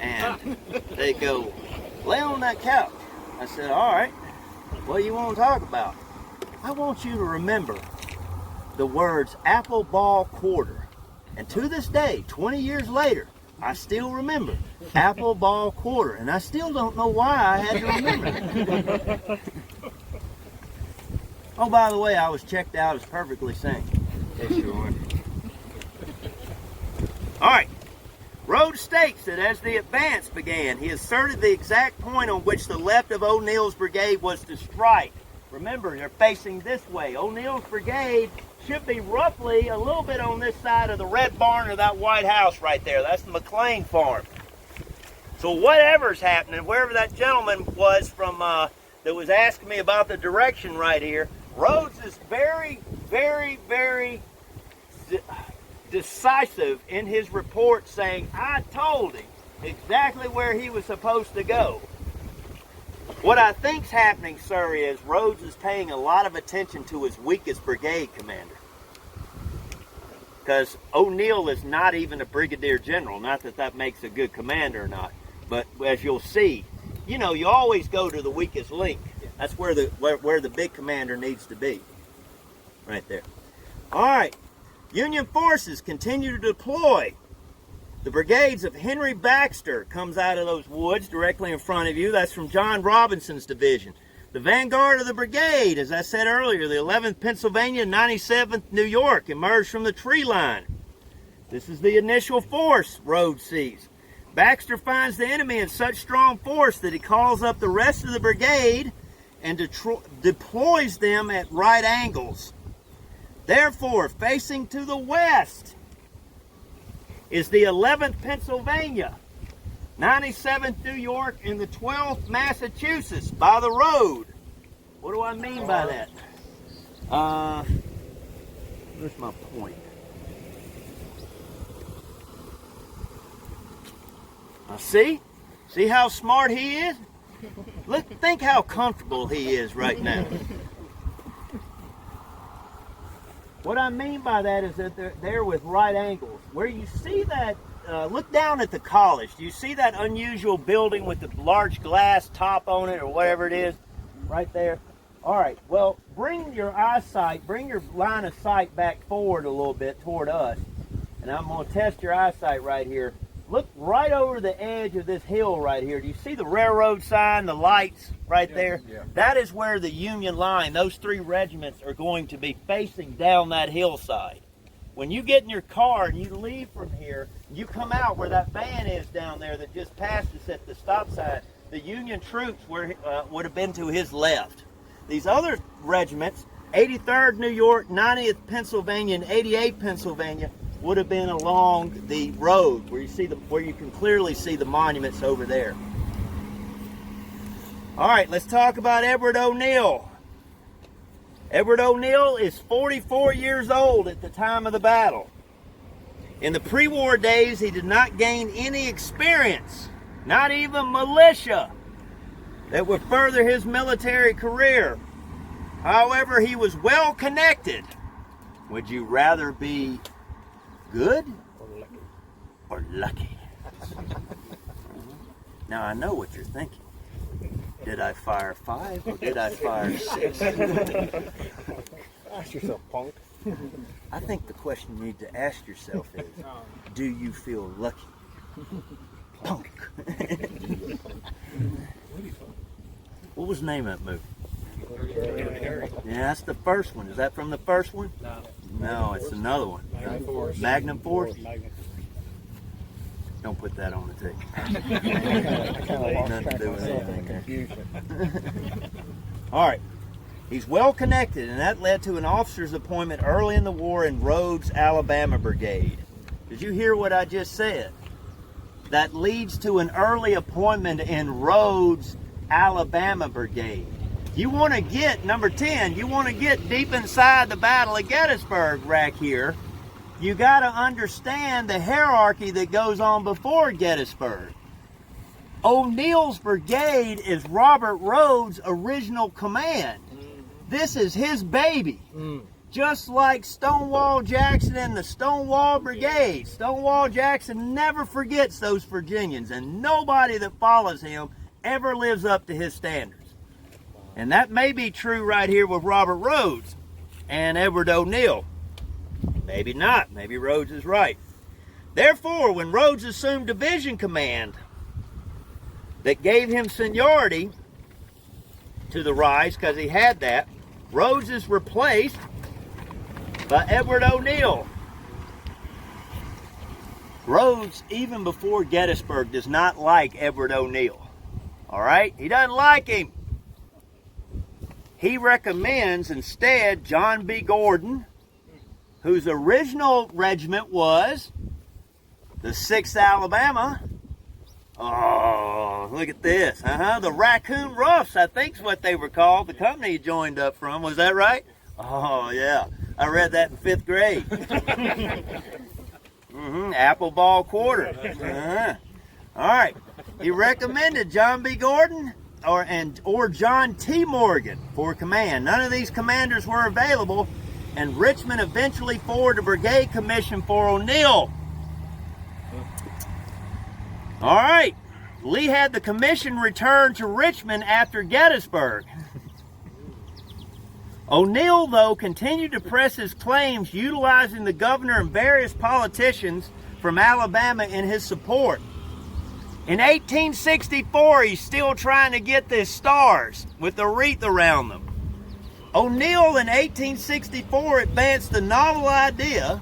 And they go, lay on that couch. I said, all right, what do you want to talk about? I want you to remember the words apple ball quarter. And to this day, 20 years later, I still remember apple ball quarter, and I still don't know why I had to remember it. Oh, by the way, I was checked out as perfectly sane. Yes, you are. All right. Rhodes states that as the advance began, he asserted the exact point on which the left of O'Neill's brigade was to strike. Remember, they're facing this way. O'Neill's brigade should be roughly a little bit on this side of the red barn or that white house right there. That's the McLean farm. So whatever's happening, wherever that gentleman was from that was asking me about the direction right here, Rhodes is very, very, very decisive in his report, saying, I told him exactly where he was supposed to go. What I think's happening, sir, is Rhodes is paying a lot of attention to his weakest brigade commander. Because O'Neill is not even a brigadier general. Not that that makes a good commander or not. But as you'll see, you know, you always go to the weakest link. That's where the big commander needs to be. Right there. All right. Union forces continue to deploy. The brigades of Henry Baxter comes out of those woods directly in front of you. That's from John Robinson's division. The vanguard of the brigade, as I said earlier, the 11th Pennsylvania, 97th New York, emerged from the tree line. This is the initial force Rhodes sees. Baxter finds the enemy in such strong force that he calls up the rest of the brigade and deploys them at right angles. Therefore, facing to the west is the 11th Pennsylvania, 97th New York, and the 12th Massachusetts by the road. What do I mean by that? Where's my point? See? See how smart he is? Look, think how comfortable he is right now. What I mean by that is that they're there with right angles. Where you see that, look down at the college. Do you see that unusual building with the large glass top on it or whatever it is? Right there. All right, well, bring your line of sight back forward a little bit toward us. And I'm going to test your eyesight right here. Look right over the edge of this hill right here. Do you see the railroad sign, the lights right there? Yeah. That is where the Union line, those three regiments, are going to be facing down that hillside. When you get in your car and you leave from here, you come out where that van is down there that just passed us at the stop sign, the Union troops would have been to his left. These other regiments, 83rd New York, 90th Pennsylvania, and 88th Pennsylvania, would have been along the road where you can clearly see the monuments over there. All right, let's talk about Edward O'Neill. Edward O'Neill is 44 years old at the time of the battle. In the pre-war days, he did not gain any experience, not even militia, that would further his military career. However, he was well connected. Would you rather be good or lucky? Now I know what you're thinking. Did I fire 5 or did I fire 6? Ask yourself, punk. I think the question you need to ask yourself is, do you feel lucky? Punk. What was the name of that movie? Yeah, that's the first one. Is that from the first one? No. No, it's another one. Magnum Force? Don't put that on the tape. Nothing to do with anything there. All right. He's well connected, and that led to an officer's appointment early in the war in Rhodes, Alabama Brigade. Did you hear what I just said? That leads to an early appointment in Rhodes, Alabama Brigade. You want to get, number 10, you want to get deep inside the Battle of Gettysburg right here. You got to understand the hierarchy that goes on before Gettysburg. O'Neill's brigade is Robert Rhodes' original command. This is his baby. Just like Stonewall Jackson and the Stonewall Brigade. Stonewall Jackson never forgets those Virginians, and nobody that follows him ever lives up to his standards. And that may be true right here with Robert Rhodes and Edward O'Neill. Maybe not. Maybe Rhodes is right. Therefore, when Rhodes assumed division command that gave him seniority to the rise, because he had that, Rhodes is replaced by Edward O'Neill. Rhodes, even before Gettysburg, does not like Edward O'Neill. All right? He doesn't like him. He recommends instead John B. Gordon, whose original regiment was the 6th Alabama. Oh, look at this. The Raccoon Roughs, I think's what they were called. The company he joined up from. Was that right? Oh, yeah. I read that in 5th grade. Apple ball quarter. All right. He recommended John B. Gordon or John T. Morgan for command. None of these commanders were available, and Richmond eventually forwarded a brigade commission for O'Neill. All right. Lee had the commission returned to Richmond after Gettysburg. O'Neill, though, continued to press his claims, utilizing the governor and various politicians from Alabama in his support. In 1864, he's still trying to get the stars with the wreath around them. O'Neill in 1864 advanced the novel idea,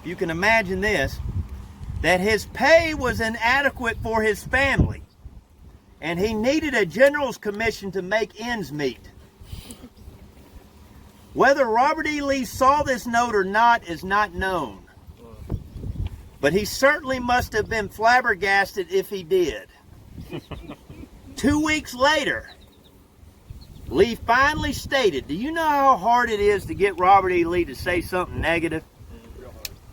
you can imagine this, that his pay was inadequate for his family, and he needed a general's commission to make ends meet. Whether Robert E. Lee saw this note or not is not known, but he certainly must have been flabbergasted if he did. 2 weeks later, Lee finally stated, do you know how hard it is to get Robert E. Lee to say something negative?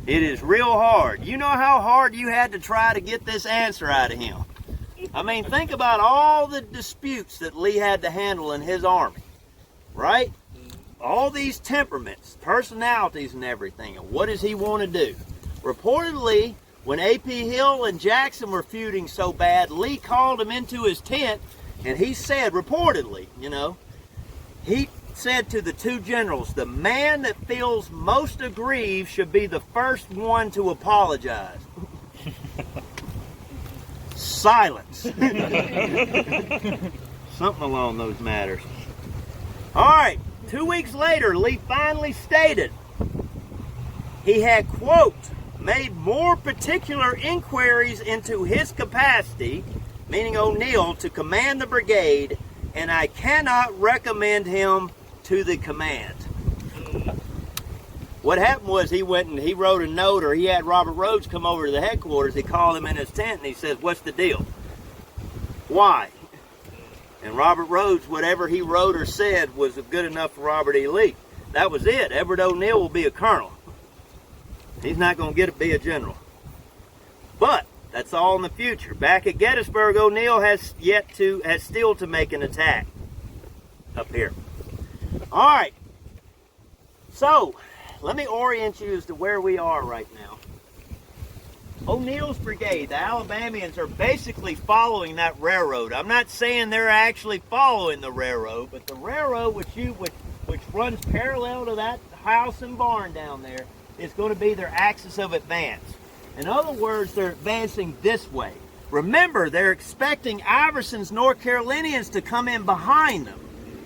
It is real hard. You know how hard you had to try to get this answer out of him. I mean, think about all the disputes that Lee had to handle in his army, right? All these temperaments, personalities and everything. And what does he want to do? Reportedly, when A.P. Hill and Jackson were feuding so bad, Lee called him into his tent and he said, reportedly, he said to the two generals, the man that feels most aggrieved should be the first one to apologize. Silence. Something along those matters. All right, 2 weeks later, Lee finally stated he had, quote, made more particular inquiries into his capacity, meaning O'Neill, to command the brigade, and I cannot recommend him to the command. What happened was he went and he wrote a note, or he had Robert Rhodes come over to the headquarters. He called him in his tent and he says, what's the deal? Why? And Robert Rhodes, whatever he wrote or said was good enough for Robert E. Lee. That was it. Edward O'Neill will be a colonel. He's not going to get to be a general. But that's all in the future. Back at Gettysburg, O'Neill has still to make an attack up here. All right. So, let me orient you as to where we are right now. O'Neill's brigade, the Alabamians, are basically following that railroad. I'm not saying they're actually following the railroad, but the railroad which runs parallel to that house and barn down there is going to be their axis of advance. In other words, they're advancing this way. Remember, they're expecting Iverson's North Carolinians to come in behind them.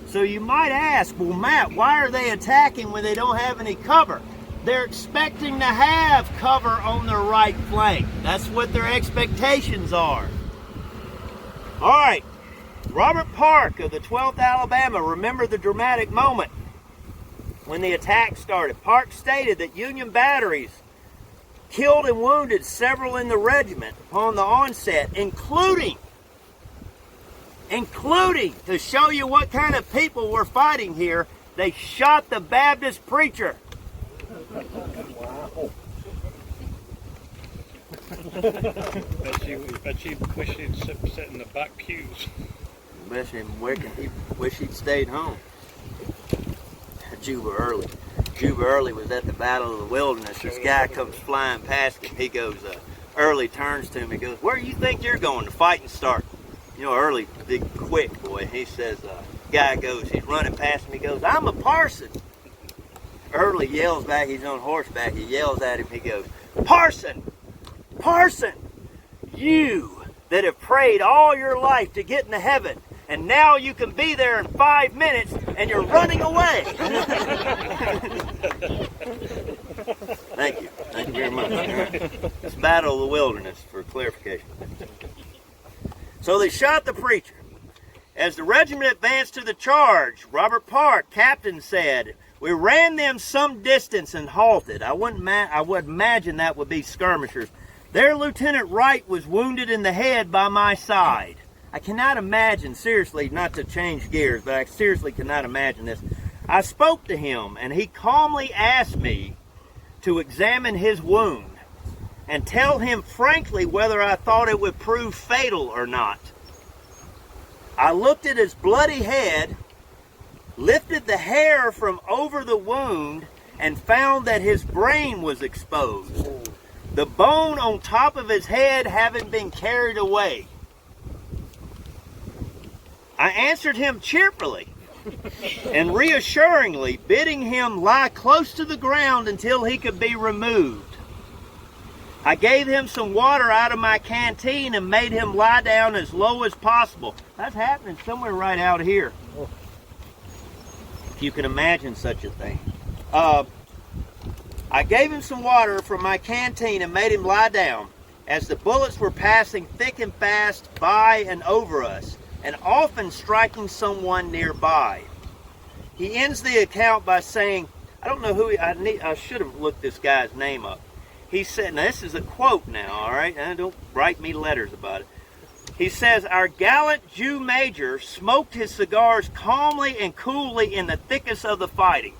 So you might ask, well, Matt, why are they attacking when they don't have any cover? They're expecting to have cover on their right flank. That's what their expectations are. All right, Robert Park of the 12th Alabama, remember the dramatic moment when the attack started. Park stated that Union batteries killed and wounded several in the regiment upon the onset, including, to show you what kind of people we're fighting here, they shot the Baptist preacher. Wow. Bet she wish he'd sit in the back pews. Bet he wish he'd stayed home. Juba Early was at the Battle of the Wilderness. This guy comes flying past him. He goes, Early turns to him. He goes, where do you think you're going? The fighting start. Early, big, quick boy. He says, guy goes, he's running past him. He goes, I'm a parson. Early yells back. He's on horseback. He yells at him. He goes, Parson! Parson! You that have prayed all your life to get into heaven, and now you can be there in 5 minutes, and you're running away. Thank you. Thank you very much. much. It's Battle of the Wilderness for clarification. So they shot the preacher. As the regiment advanced to the charge, Robert Park, captain, said, "We ran them some distance and halted. I would imagine that would be skirmishers. Their Lieutenant Wright was wounded in the head by my side." I cannot imagine, seriously, not to change gears, but I seriously cannot imagine this. I spoke to him, and he calmly asked me to examine his wound and tell him frankly whether I thought it would prove fatal or not. I looked at his bloody head, lifted the hair from over the wound, and found that his brain was exposed, the bone on top of his head having been carried away. I answered him cheerfully and reassuringly, bidding him lie close to the ground until he could be removed. I gave him some water out of my canteen and made him lie down as low as possible. That's happening somewhere right out here, if you can imagine such a thing. I gave him some water from my canteen and made him lie down as the bullets were passing thick and fast by and over us, and often striking someone nearby. He ends the account by saying, I don't know who I should have looked this guy's name up. He said, now this is a quote now, all right? And don't write me letters about it. He says, "Our gallant Jew major smoked his cigars calmly and coolly in the thickest of the fighting."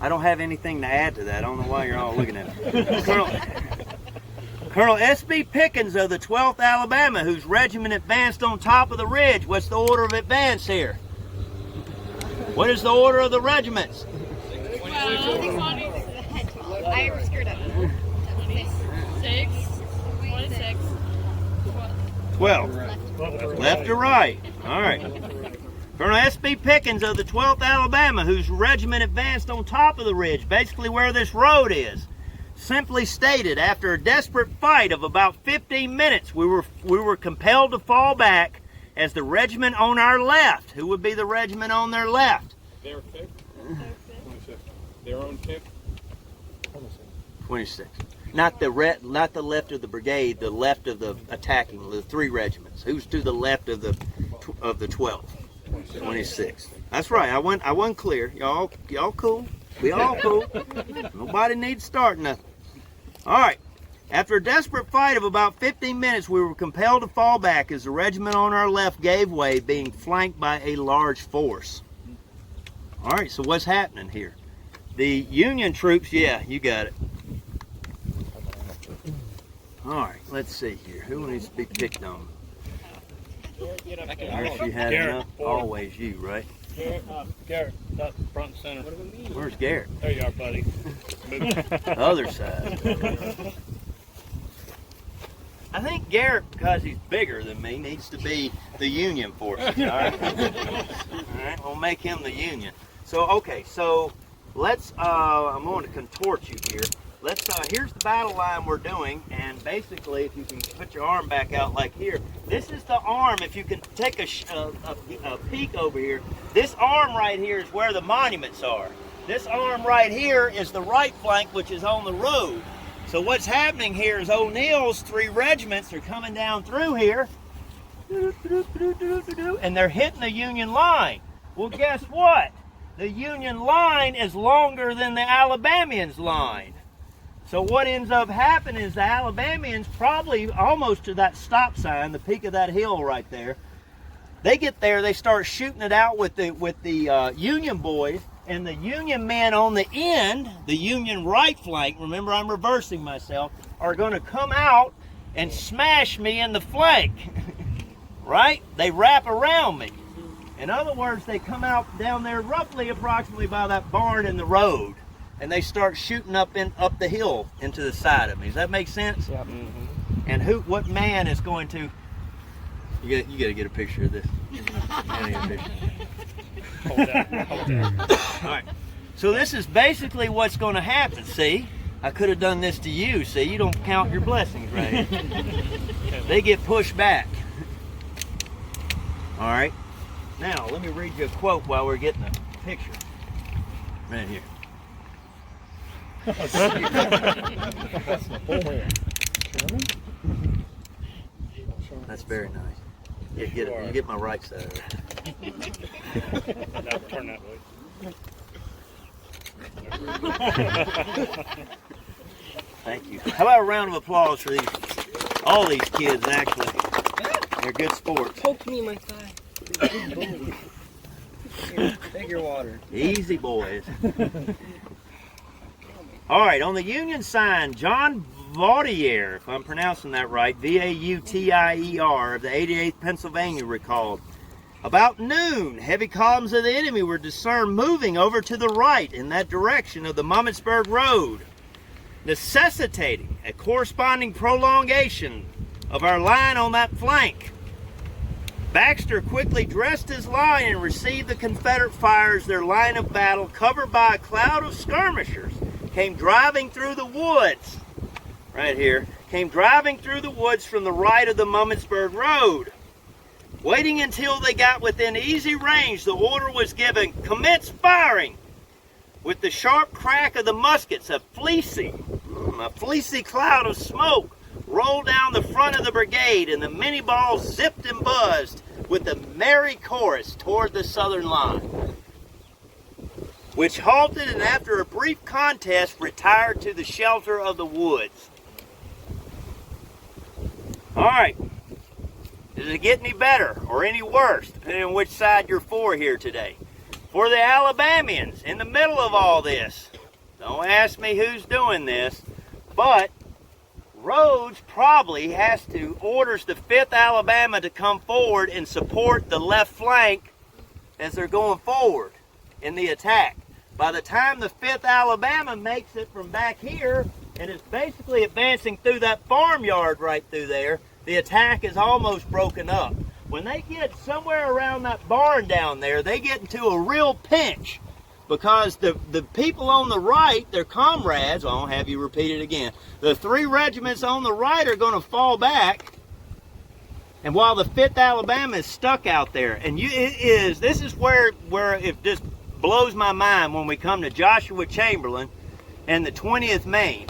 I don't have anything to add to that. I don't know why you're all looking at me. Colonel S.B. Pickens of the 12th Alabama, whose regiment advanced on top of the ridge. What's the order of advance here? What is the order of the regiments? I screwed up. 26, 26, 12. Left or right? All right. Colonel S.B. Pickens of the 12th Alabama, whose regiment advanced on top of the ridge, basically where this road is, simply stated, after a desperate fight of about 15 minutes, we were compelled to fall back as the regiment on our left. Who would be the regiment on their left? Their fifth? Their own fifth? 26. Not the left of the brigade, the left of the attacking, the three regiments. Who's to the left of the 12? 26. That's right. I wasn't clear. Y'all cool? We all cool. Nobody needs to start nothing. All right. After a desperate fight of about 15 minutes, we were compelled to fall back as the regiment on our left gave way, being flanked by a large force. All right, so what's happening here? The Union troops, yeah, you got it. All right, let's see here. Who needs to be picked on? Unless you had enough, always you, right? Garrett, that's front and center. Where's Garrett? There you are, buddy. Other side. I think Garrett, because he's bigger than me, needs to be the Union forces. All right, all right, we'll make him the Union. So okay, so let's. I'm going to contort you here. Let's. Here's the battle line we're doing, and basically, if you can put your arm back out like here, this is the arm. If you can take a peek over here, this arm right here is where the monuments are. This arm right here is the right flank, which is on the road. So what's happening here is O'Neill's three regiments are coming down through here, and they're hitting the Union line. Well, guess what? The Union line is longer than the Alabamians' line. So what ends up happening is the Alabamians, probably almost to that stop sign, the peak of that hill right there, they get there, they start shooting it out with the Union boys, and the Union men on the end, the Union right flank, remember I'm reversing myself, are going to come out and smash me in the flank, right? They wrap around me. In other words, they come out down there roughly approximately by that barn in the road, and they start shooting up the hill into the side of me. Does that make sense? Yep. Mm-hmm. And what man is going to, you got to get a picture of this. Hold that. All right. So this is basically what's going to happen. See, I could have done this to you. See, you don't count your blessings, right here. They get pushed back. All right. Now, let me read you a quote while we're getting a picture. Right here. That's very nice. Yeah, you get my right side of it. Turn that way. Thank you. How about a round of applause for all these kids, actually. They're good sports. Poke me in my thigh. Take your water. Easy, boys. All right, on the Union sign, John Vautier, if I'm pronouncing that right, V-A-U-T-I-E-R, of the 88th Pennsylvania, recalled, about noon, heavy columns of the enemy were discerned moving over to the right in that direction of the Mumminsburg Road, necessitating a corresponding prolongation of our line on that flank. Baxter quickly dressed his line and received the Confederate fire as their line of battle, covered by a cloud of skirmishers, came driving through the woods, right here, came driving through the woods from the right of the Mumminsburg Road. Waiting until they got within easy range, the order was given, commence firing. With the sharp crack of the muskets, a fleecy cloud of smoke rolled down the front of the brigade, and the many balls zipped and buzzed with a merry chorus toward the southern line, which halted and after a brief contest retired to the shelter of the woods. All right. Does it get any better or any worse, depending on which side you're for here today? For the Alabamians, in the middle of all this, don't ask me who's doing this, but Rhodes probably orders the 5th Alabama to come forward and support the left flank as they're going forward in the attack. By the time the 5th Alabama makes it from back here and is basically advancing through that farmyard right through there, the attack is almost broken up. When they get somewhere around that barn down there, they get into a real pinch because the people on the right, their comrades, I'll have you repeat it again, the 3 regiments on the right are going to fall back, and while the 5th Alabama is stuck out there. And this is where it just blows my mind when we come to Joshua Chamberlain and the 20th Maine.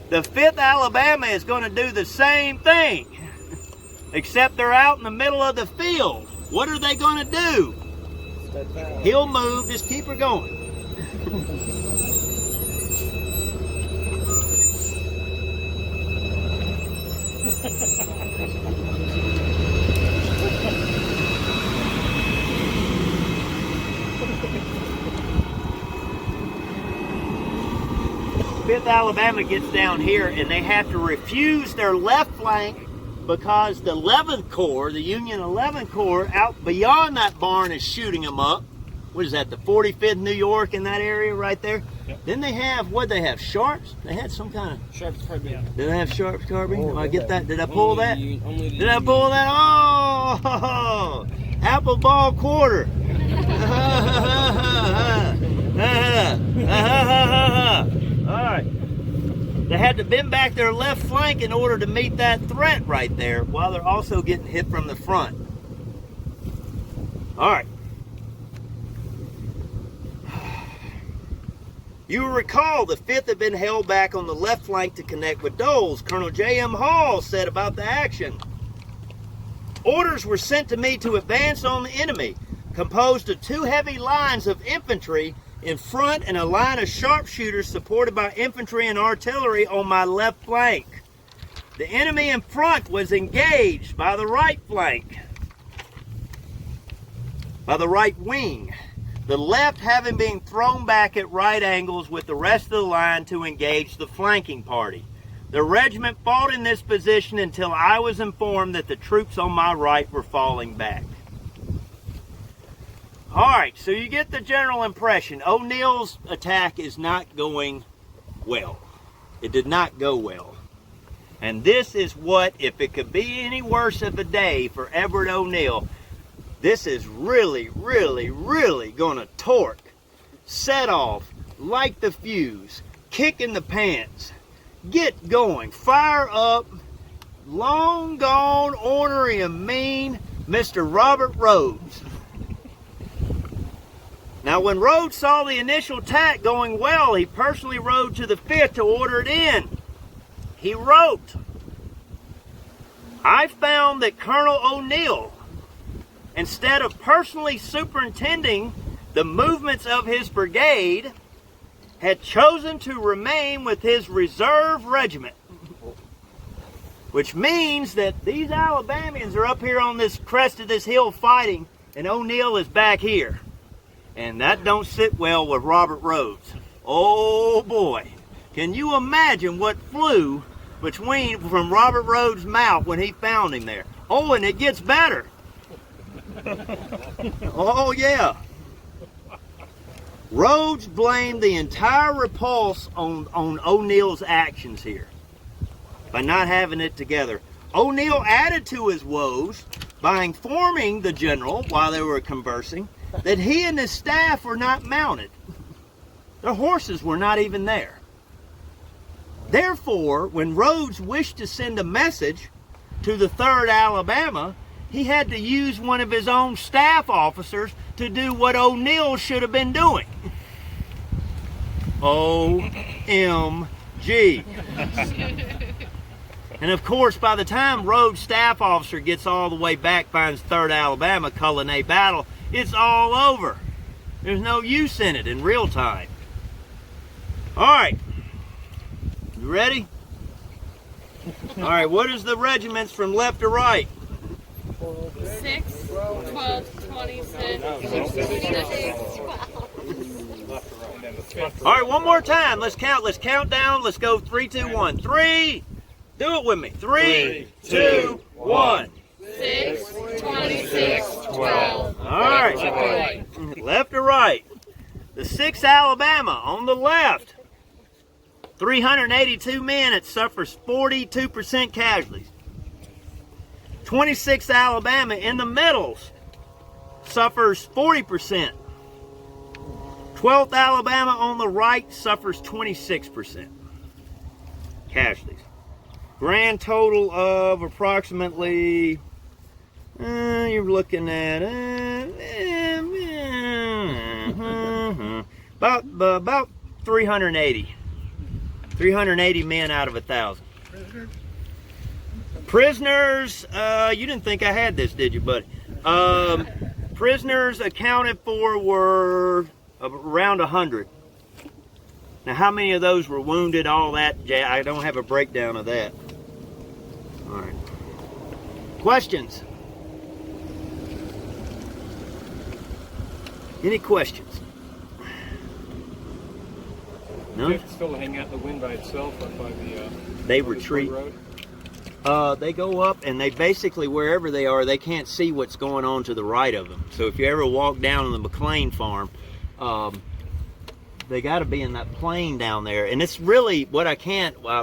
The 5th Alabama is going to do the same thing, except they're out in the middle of the field. What are they going to do? He'll move, just keep her going. 5th Alabama gets down here and they have to refuse their left flank because the 11th Corps, the Union 11th Corps, out beyond that barn is shooting them up. What is that, the 45th New York in that area right there? Yep. Then they have, what they have, Sharps? They had some kind of... Sharps carbine. Did they have Sharps carbine? Oh, I get that? Did I pull that? Did I pull that? Oh! Apple ball quarter. All right. They had to bend back their left flank in order to meet that threat right there, while they're also getting hit from the front. All right. You will recall the 5th had been held back on the left flank to connect with Doles. Colonel J.M. Hall said about the action, orders were sent to me to advance on the enemy, composed of 2 heavy lines of infantry in front and a line of sharpshooters supported by infantry and artillery on my left flank. The enemy in front was engaged by the right flank, by the right wing. The left having been thrown back at right angles with the rest of the line to engage the flanking party. The regiment fought in this position until I was informed that the troops on my right were falling back. All right, so you get the general impression. O'Neill's attack is not going well. It did not go well. And this is what, if it could be any worse of a day for Edward O'Neill, this is really, really, really going to torque, set off, light the fuse, kick in the pants, get going, fire up, long gone, ornery and mean Mr. Robert Rhodes. Now, when Rhodes saw the initial attack going well, he personally rode to the 5th to order it in. He wrote, I found that Colonel O'Neill, instead of personally superintending the movements of his brigade, had chosen to remain with his reserve regiment. Which means that these Alabamians are up here on this crest of this hill fighting, and O'Neill is back here. And that don't sit well with Robert Rhodes. Oh boy. Can you imagine what flew from Robert Rhodes' mouth when he found him there? Oh, and it gets better. Oh yeah. Rhodes blamed the entire repulse on O'Neill's actions here by not having it together. O'Neill added to his woes by informing the general while they were conversing that he and his staff were not mounted. Their horses were not even there. Therefore, when Rhodes wished to send a message to the 3rd Alabama, he had to use one of his own staff officers to do what O'Neill should have been doing. OMG. And of course, by the time Rhodes' staff officer gets all the way back, finds 3rd Alabama, Cullinan battle, it's all over. There's no use in it in real time. All right. You ready? All right, what is the regiments from left to right? 6, 12, 26, 26, 12. All right, one more time. Let's count. Let's count down. Let's go 3, 2, 1. 3. Do it with me. 3, 2, 1. 6, 26, 12. All right. Left to right. The 6th Alabama on the left. 382 men. It suffers 42% casualties. 26th Alabama in the middles suffers 40%. 12th Alabama on the right suffers 26% casualties. Grand total of approximately, you're looking at about 380. 380 men out of 1,000. Prisoners, you didn't think I had this, did you, buddy? Prisoners accounted for were around 100. Now, how many of those were wounded, all that? I don't have a breakdown of that. All right. Questions? Any questions? No? It's still hanging out in the wind by itself up by the They retreat. road. They go up, and they basically, wherever they are, they can't see what's going on to the right of them. So if you ever walk down on the McLean farm, they got to be in that plain down there. And it's really what I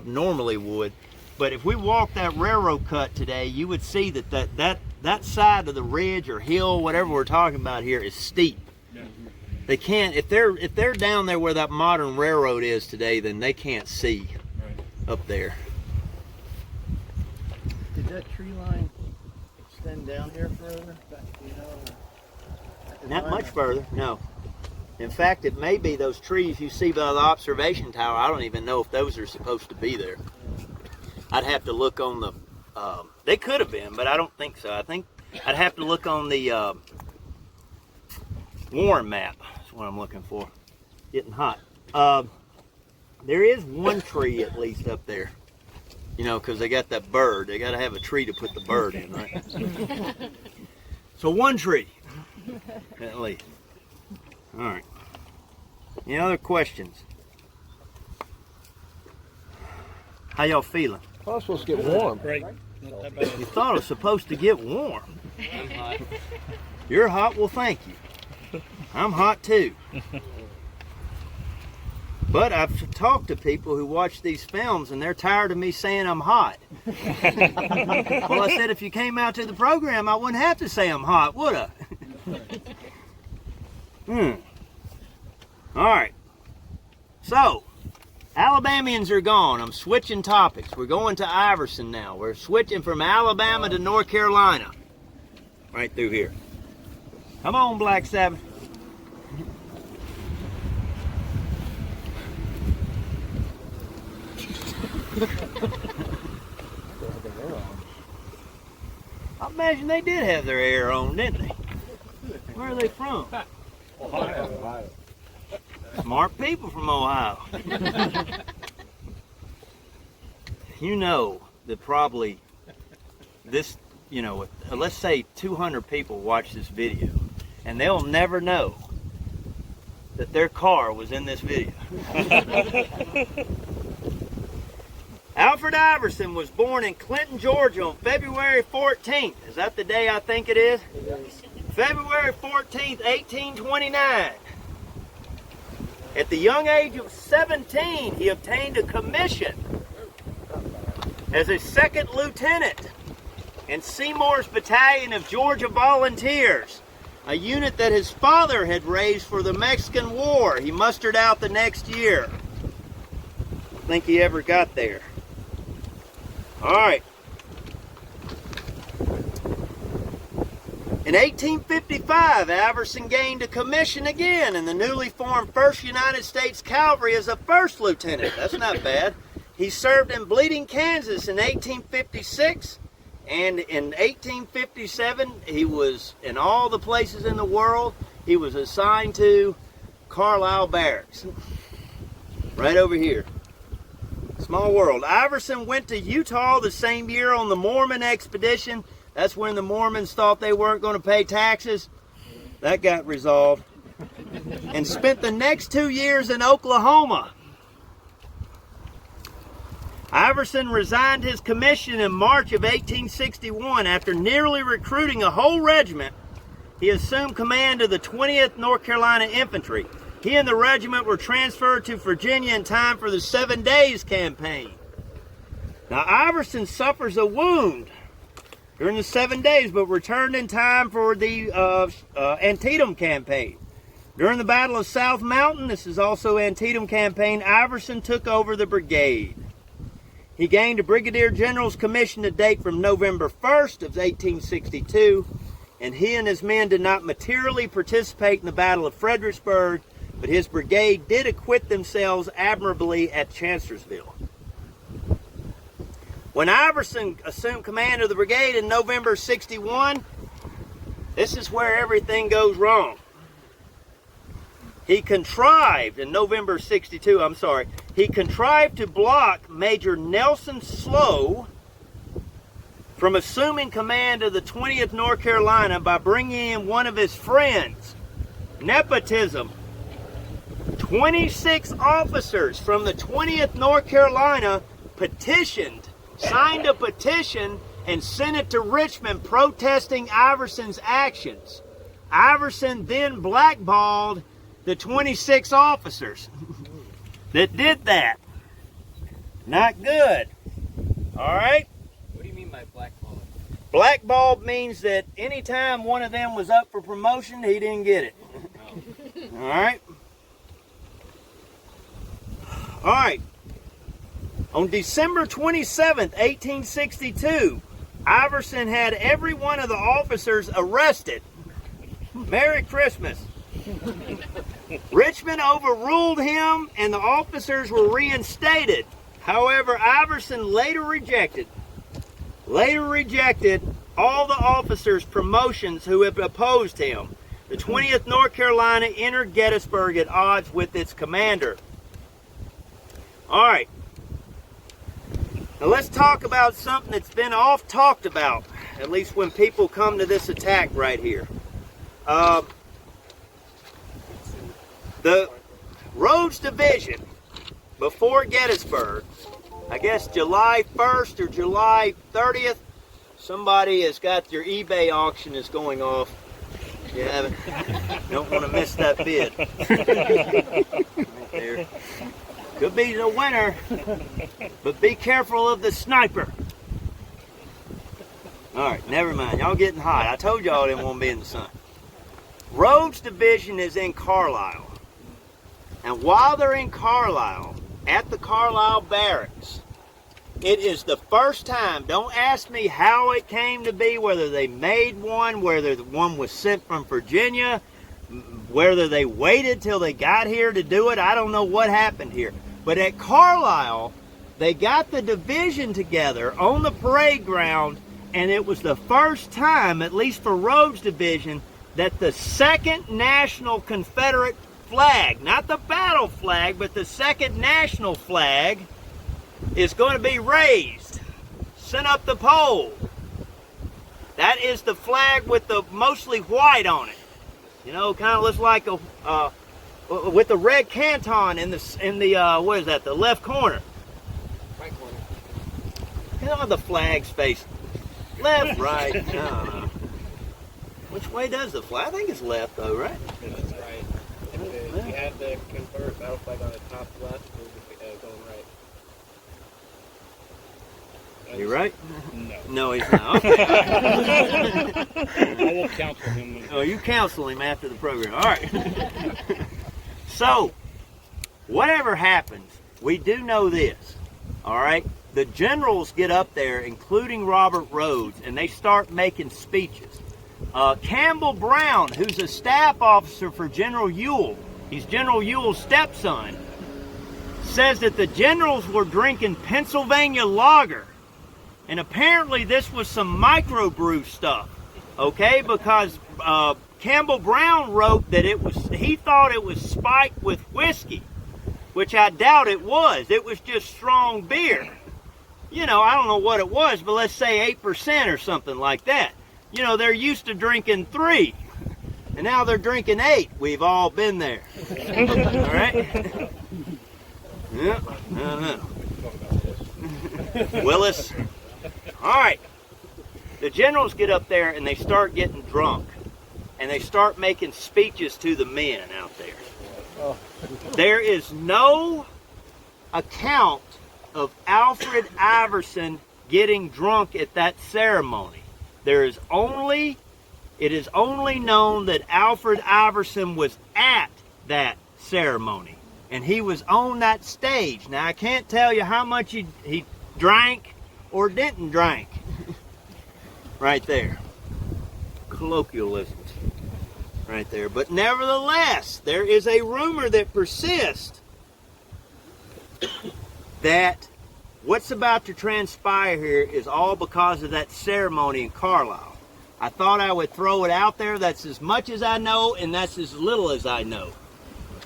normally would. But if we walk that railroad cut today, you would see that side of the ridge or hill, whatever we're talking about here, is steep. They can't, if they're down there where that modern railroad is today, then they can't see up there. Did that tree line extend down here further? Not much further, no. In fact, it may be those trees you see by the observation tower. I don't even know if those are supposed to be there. I'd have to look on the, they could have been, but I don't think so. I think I'd have to look on the Warren map. That's what I'm looking for. Getting hot. There is one tree at least up there. You know, because they got that bird. They got to have a tree to put the bird in, right? So one tree, at least. All right. Any other questions? How y'all feeling? I was supposed to get warm. Great. You thought it was supposed to get warm. You're hot? Well, thank you. I'm hot too. But I've talked to people who watch these films and they're tired of me saying I'm hot. Well, I said if you came out to the program, I wouldn't have to say I'm hot, would I? All right. So, Alabamians are gone. I'm switching topics. We're going to Iverson now. We're switching from Alabama to North Carolina. Right through here. Come on, Black Sabbath. I imagine they did have their air on, didn't they? Where are they from? Ohio. Smart people from Ohio. You know that probably this, let's say 200 people watch this video, and they'll never know that their car was in this video. Alfred Iverson was born in Clinton, Georgia on February 14th. Is that the day I think it is? February 14th, 1829. At the young age of 17, he obtained a commission as a second lieutenant in Seymour's Battalion of Georgia Volunteers, a unit that his father had raised for the Mexican War. He mustered out the next year. I don't think he ever got there. All right. In 1855, Iverson gained a commission again in the newly formed 1st United States Cavalry as a first lieutenant. That's not bad. He served in Bleeding, Kansas in 1856, and in 1857, he was in all the places in the world. He was assigned to Carlisle Barracks, right over here. Small world. Iverson went to Utah the same year on the Mormon expedition. That's when the Mormons thought they weren't going to pay taxes. That got resolved. And spent the next 2 years in Oklahoma. Iverson resigned his commission in March of 1861 after nearly recruiting a whole regiment. He assumed command of the 20th North Carolina Infantry. He and the regiment were transferred to Virginia in time for the 7 Days campaign. Now, Iverson suffers a wound during the 7 days, but returned in time for the Antietam campaign. During the Battle of South Mountain, this is also Antietam campaign, Iverson took over the brigade. He gained a brigadier general's commission to date from November 1st of 1862, and he and his men did not materially participate in the Battle of Fredericksburg, but his brigade did acquit themselves admirably at Chancellorsville. When Iverson assumed command of the brigade in November 61, this is where everything goes wrong. He contrived, in November 62, he contrived to block Major Nelson Slow from assuming command of the 20th North Carolina by bringing in one of his friends. Nepotism. 26 officers from the 20th North Carolina signed a petition and sent it to Richmond protesting Iverson's actions. Iverson then blackballed the 26 officers that did that. Not good. All right? What do you mean by blackball? Blackballed means that anytime one of them was up for promotion, he didn't get it. All right? All right. On December 27th, 1862, Iverson had every one of the officers arrested. Merry Christmas. Richmond overruled him and the officers were reinstated. However, Iverson later rejected all the officers' promotions who had opposed him. The 20th North Carolina entered Gettysburg at odds with its commander. All right. Now let's talk about something that's been oft talked about, at least when people come to this attack right here. The Rhodes Division before Gettysburg, I guess July 1st or July 30th, somebody has got their eBay auction is going off. You haven't, don't want to miss that bid. Right there. Could be the winner, but be careful of the sniper. All right, never mind. Y'all getting hot. I told y'all didn't want to be in the sun. Rhodes Division is in Carlisle. And while they're in Carlisle, at the Carlisle Barracks, it is the first time, don't ask me how it came to be, whether they made one, whether the one was sent from Virginia, whether they waited till they got here to do it. I don't know what happened here. But at Carlisle, they got the division together on the parade ground, and it was the first time, at least for Rhodes Division, that the second national Confederate flag, not the battle flag, but the second national flag, is going to be raised, sent up the pole. That is the flag with the mostly white on it. You know, kind of looks like a with the red canton in the what is that? The left corner. Right corner. You know the flag's facing left, right. I don't know. Which way does the flag? I think it's left though, right? That's right. If you had the Confederate battle flag on the top left, it would be going right. You right? No. No, he's not. Okay. I will counsel him. Oh, you counsel him after the program. All right. So, whatever happens, we do know this. All right? The generals get up there, including Robert Rhodes, and they start making speeches. Campbell Brown, who's a staff officer for General Ewell, he's General Ewell's stepson, says that the generals were drinking Pennsylvania lager. And apparently this was some microbrew stuff, okay? Because Campbell Brown wrote that he thought it was spiked with whiskey, which I doubt it was. It was just strong beer. You know, I don't know what it was, but let's say 8% or something like that. You know, they're used to drinking 3, and now they're drinking 8. We've all been there. All right? Yeah, I don't know. Willis. All right. The generals get up there and they start getting drunk, and they start making speeches to the men out there. There is no account of Alfred Iverson getting drunk at that ceremony. It is only known that Alfred Iverson was at that ceremony, and he was on that stage. Now, I can't tell you how much he drank or didn't drink. Right there. Colloquialisms. Right there. But nevertheless, there is a rumor that persists that what's about to transpire here is all because of that ceremony in Carlisle. I thought I would throw it out there. That's as much as I know, and that's as little as I know.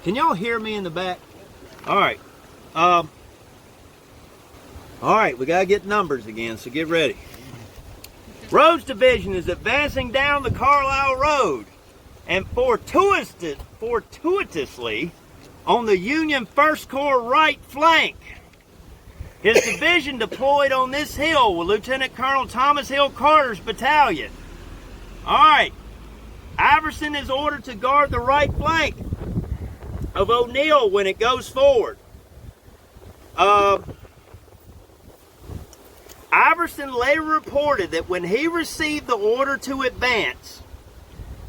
Can y'all hear me in the back? All right. All right, we got to get numbers again, so get ready. Rhodes Division is advancing down the Carlisle Road, and fortuitously on the Union 1st Corps right flank. His division deployed on this hill with Lieutenant Colonel Thomas Hill Carter's battalion. All right, Iverson is ordered to guard the right flank of O'Neill when it goes forward. Iverson later reported that when he received the order to advance,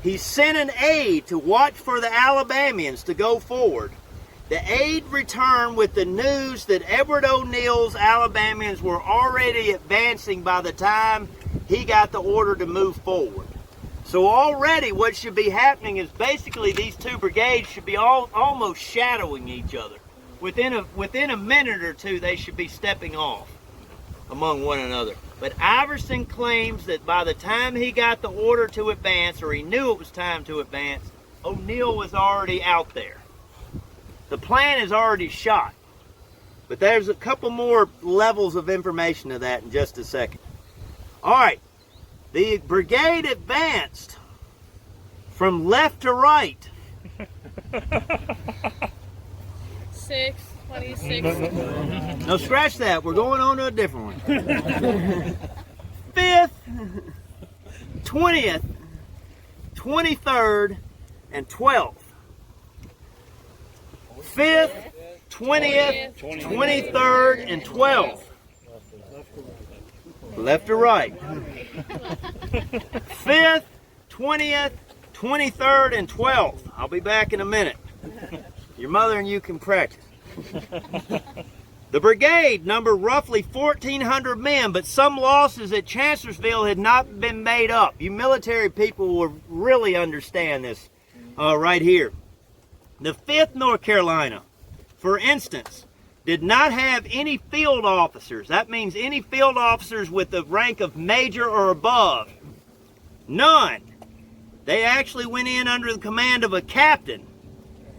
he sent an aide to watch for the Alabamians to go forward. The aide returned with the news that Edward O'Neill's Alabamians were already advancing by the time he got the order to move forward. So already what should be happening is basically these two brigades should be almost shadowing each other. Within a minute or two, they should be stepping off among one another. But Iverson claims that by the time he got the order to advance, or he knew it was time to advance, O'Neill was already out there. The plan is already shot. But there's a couple more levels of information to that in just a second. All right, the brigade advanced from left to right. 6, 26. No, scratch that. We're going on to a different one. 5th, 20th, 23rd, and 12th. 5th, 20th, 23rd, and 12th. Left to right. 5th, 20th, 23rd, and 12th. I'll be back in a minute. Your mother and you can practice. The brigade numbered roughly 1,400 men, but some losses at Chancellorsville had not been made up. You military people will really understand this right here. The 5th North Carolina, for instance, did not have any field officers. That means any field officers with the rank of major or above. None. They actually went in under the command of a captain,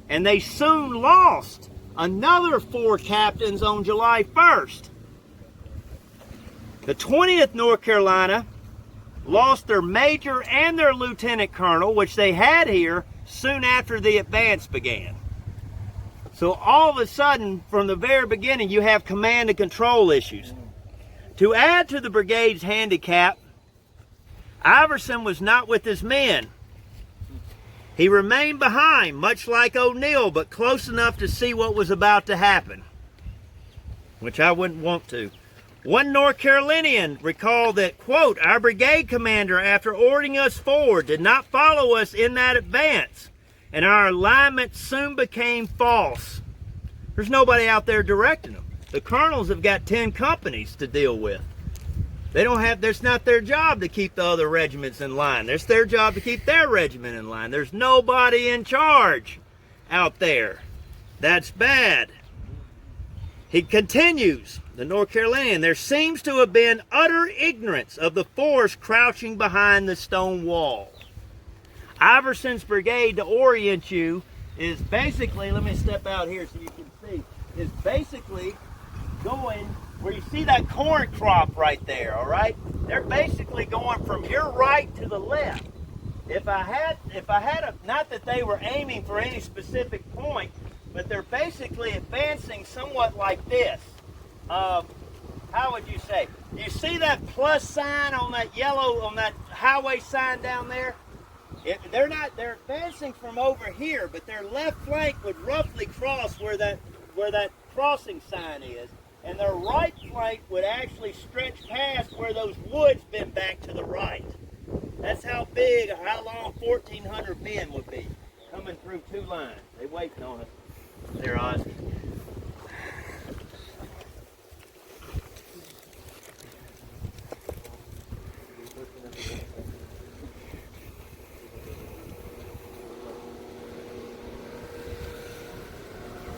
and they soon lost another 4 captains on July 1st. The 20th North Carolina lost their major and their lieutenant colonel, which they had here soon after the advance began. So all of a sudden, from the very beginning, you have command and control issues. To add to the brigade's handicap, Iverson was not with his men. He remained behind, much like O'Neill, but close enough to see what was about to happen, which I wouldn't want to. One North Carolinian recalled that, quote, our brigade commander, after ordering us forward, did not follow us in that advance, and our alignment soon became false. There's nobody out there directing them. The colonels have got 10 companies to deal with. They don't have, it's not their job to keep the other regiments in line. It's their job to keep their regiment in line. There's nobody in charge out there. That's bad. He continues, the North Carolinian, there seems to have been utter ignorance of the force crouching behind the stone wall. Iverson's brigade, to orient you, is basically, let me step out here so you can see, is basically going where you see that corn crop right there, all right? They're basically going from your right to the left. If I had a, not that they were aiming for any specific point, but they're basically advancing somewhat like this. How would you say? You see that plus sign on that yellow, on that highway sign down there? They're advancing from over here, but their left flank would roughly cross where that crossing sign is, and their right flank would actually stretch past where those woods been back to the right. That's how big, how long 1,400 men would be coming through 2 lines. They waiting on us. There, Oz.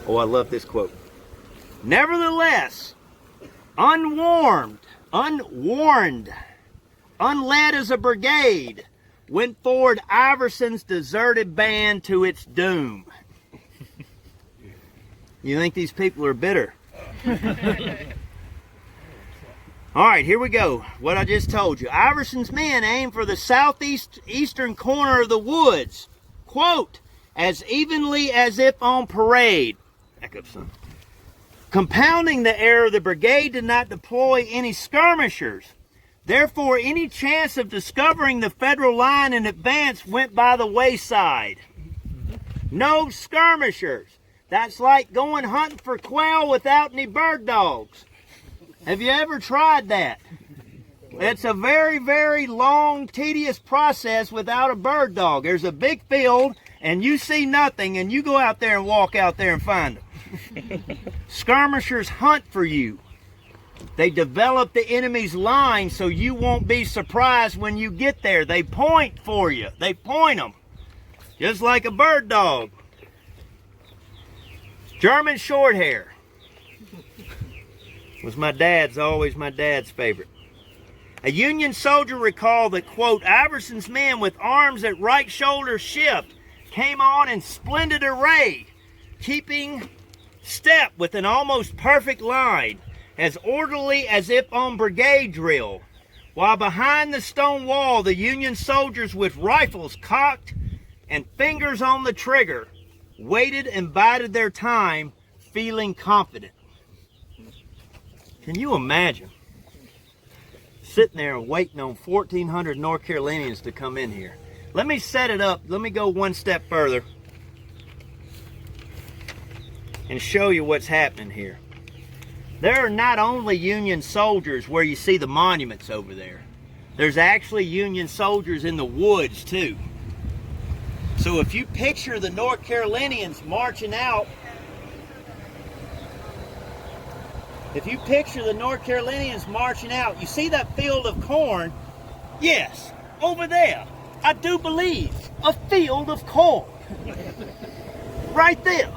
Oh, I love this quote. Nevertheless, unwarned, unled as a brigade, went forward Iverson's deserted band to its doom. You think these people are bitter? All right, here we go. What I just told you. Iverson's men aimed for the southeastern corner of the woods, quote, as evenly as if on parade. Back up, son. Compounding the error, the brigade did not deploy any skirmishers. Therefore, any chance of discovering the Federal line in advance went by the wayside. No skirmishers. That's like going hunting for quail without any bird dogs. Have you ever tried that? It's a very, very long, tedious process without a bird dog. There's a big field, and you see nothing, and you go out there and walk out there and find them. Skirmishers hunt for you. They develop the enemy's line so you won't be surprised when you get there. They point for you. They point them. Just like a bird dog. German short hair was always my dad's favorite. A Union soldier recalled that, quote, Iverson's men with arms at right shoulder shift came on in splendid array, keeping step with an almost perfect line, as orderly as if on brigade drill, while behind the stone wall the Union soldiers with rifles cocked and fingers on the trigger waited and bided their time, feeling confident. Can you imagine sitting there and waiting on 1,400 North Carolinians to come in here? Let me set it up. Let me go one step further and show you what's happening here. There are not only Union soldiers where you see the monuments over there. There's actually Union soldiers in the woods too. So if you picture the North Carolinians marching out, you see that field of corn? Yes, over there. I do believe a field of corn. Right there,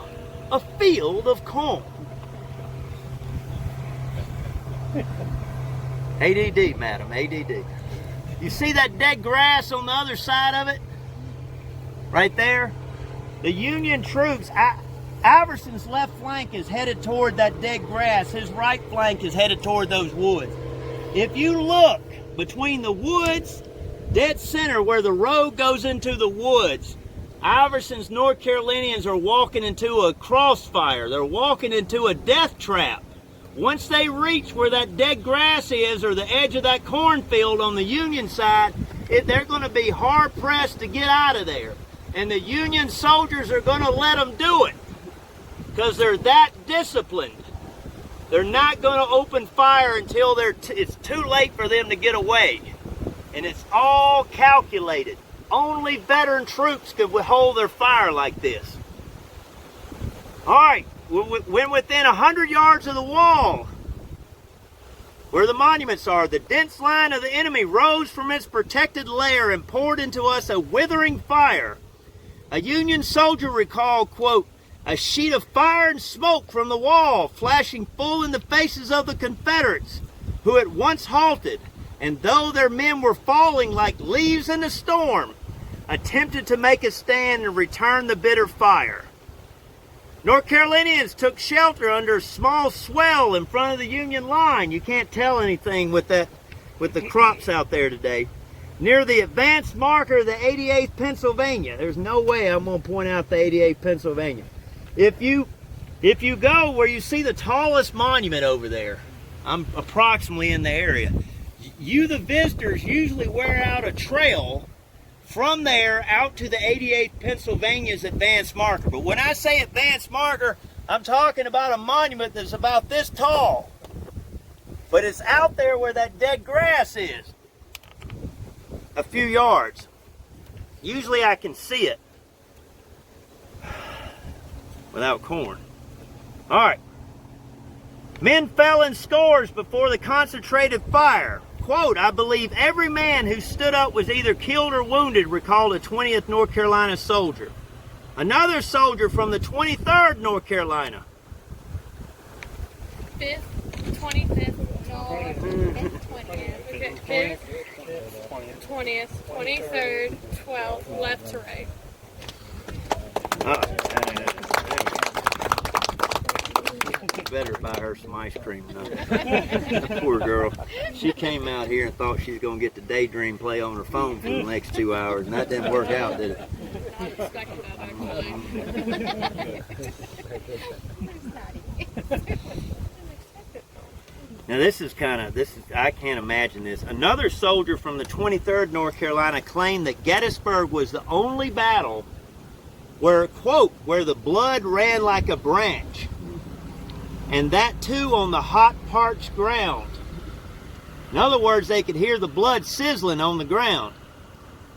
a field of corn. ADD, madam, ADD. You see that dead grass on the other side of it? Right there? The Union troops, Iverson's left flank is headed toward that dead grass. His right flank is headed toward those woods. If you look between the woods, dead center where the road goes into the woods, Iverson's North Carolinians are walking into a crossfire. They're walking into a death trap. Once they reach where that dead grass is, or the edge of that cornfield on the Union side, they're going to be hard pressed to get out of there. And the Union soldiers are going to let them do it because they're that disciplined. They're not going to open fire until it's too late for them to get away. And it's all calculated. Only veteran troops could hold their fire like this. All right. When within 100 yards of the wall, where the monuments are, the dense line of the enemy rose from its protected lair and poured into us a withering fire. A Union soldier recalled, quote, a sheet of fire and smoke from the wall flashing full in the faces of the Confederates, who at once halted, and though their men were falling like leaves in a storm, attempted to make a stand and return the bitter fire. North Carolinians took shelter under a small swell in front of the Union line. You can't tell anything with the crops out there today. Near the advanced marker of the 88th Pennsylvania. There's no way I'm going to point out the 88th Pennsylvania. If you go where you see the tallest monument over there, I'm approximately in the area. You, the visitors, usually wear out a trail from there out to the 88th Pennsylvania's advanced marker. But when I say advanced marker, I'm talking about a monument that's about this tall. But it's out there where that dead grass is. A few yards. Usually I can see it without corn. All right. Men fell in scores before the concentrated fire. Quote, I believe every man who stood up was either killed or wounded, recalled a 20th North Carolina soldier. Another soldier from the 23rd North Carolina. 5th, 25th, no, 20th, 20th, 23rd, 12th, left to right. Better buy her some ice cream. Poor girl. She came out here and thought she was going to get the daydream play on her phone for the next 2 hours, and that didn't work out, did it? I was expecting that, actually. Now this is I can't imagine this. Another soldier from the 23rd North Carolina claimed that Gettysburg was the only battle where, quote, where the blood ran like a branch. And that too on the hot, parched ground. In other words, they could hear the blood sizzling on the ground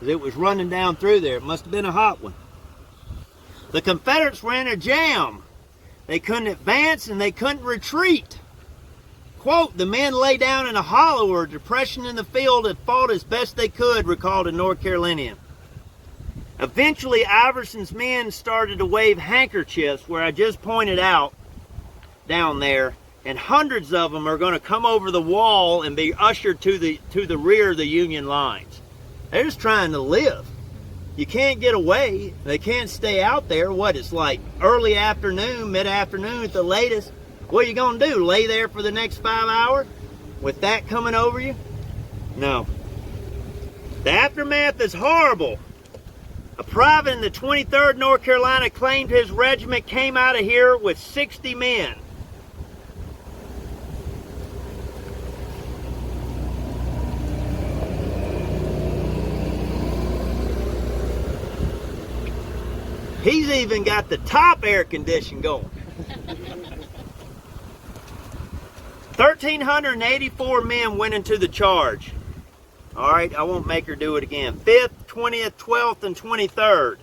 as it was running down through there. It must have been a hot one. The Confederates were in a jam. They couldn't advance and they couldn't retreat. Quote, the men lay down in a hollow or depression in the field and fought as best they could, recalled a North Carolinian. Eventually, Iverson's men started to wave handkerchiefs where I just pointed out down there, and hundreds of them are going to come over the wall and be ushered to the rear of the Union lines. They're just trying to live. You can't get away. They can't stay out there. What, it's like early afternoon, mid-afternoon at the latest. What are you going to do? Lay there for the next 5 hours with that coming over you? No. The aftermath is horrible. A private in the 23rd North Carolina claimed his regiment came out of here with 60 men. He's even got the top air condition going. 1,384 men went into the charge. All right, I won't make her do it again. 5th, 20th, 12th, and 23rd.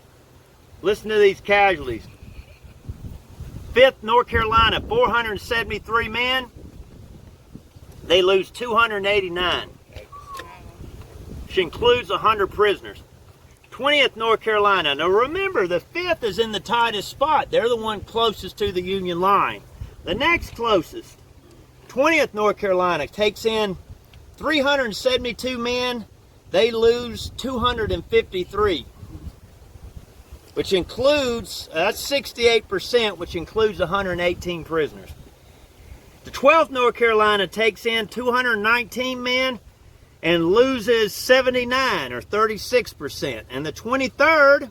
Listen to these casualties. 5th North Carolina, 473 men. They lose 289. Which includes 100 prisoners. 20th North Carolina. Now remember, the 5th is in the tightest spot. They're the one closest to the Union line. The next closest, 20th North Carolina takes in 372 men. They lose 253, which includes, that's 68%, which includes 118 prisoners. The 12th North Carolina takes in 219 men and loses 79, or 36%. And the 23rd,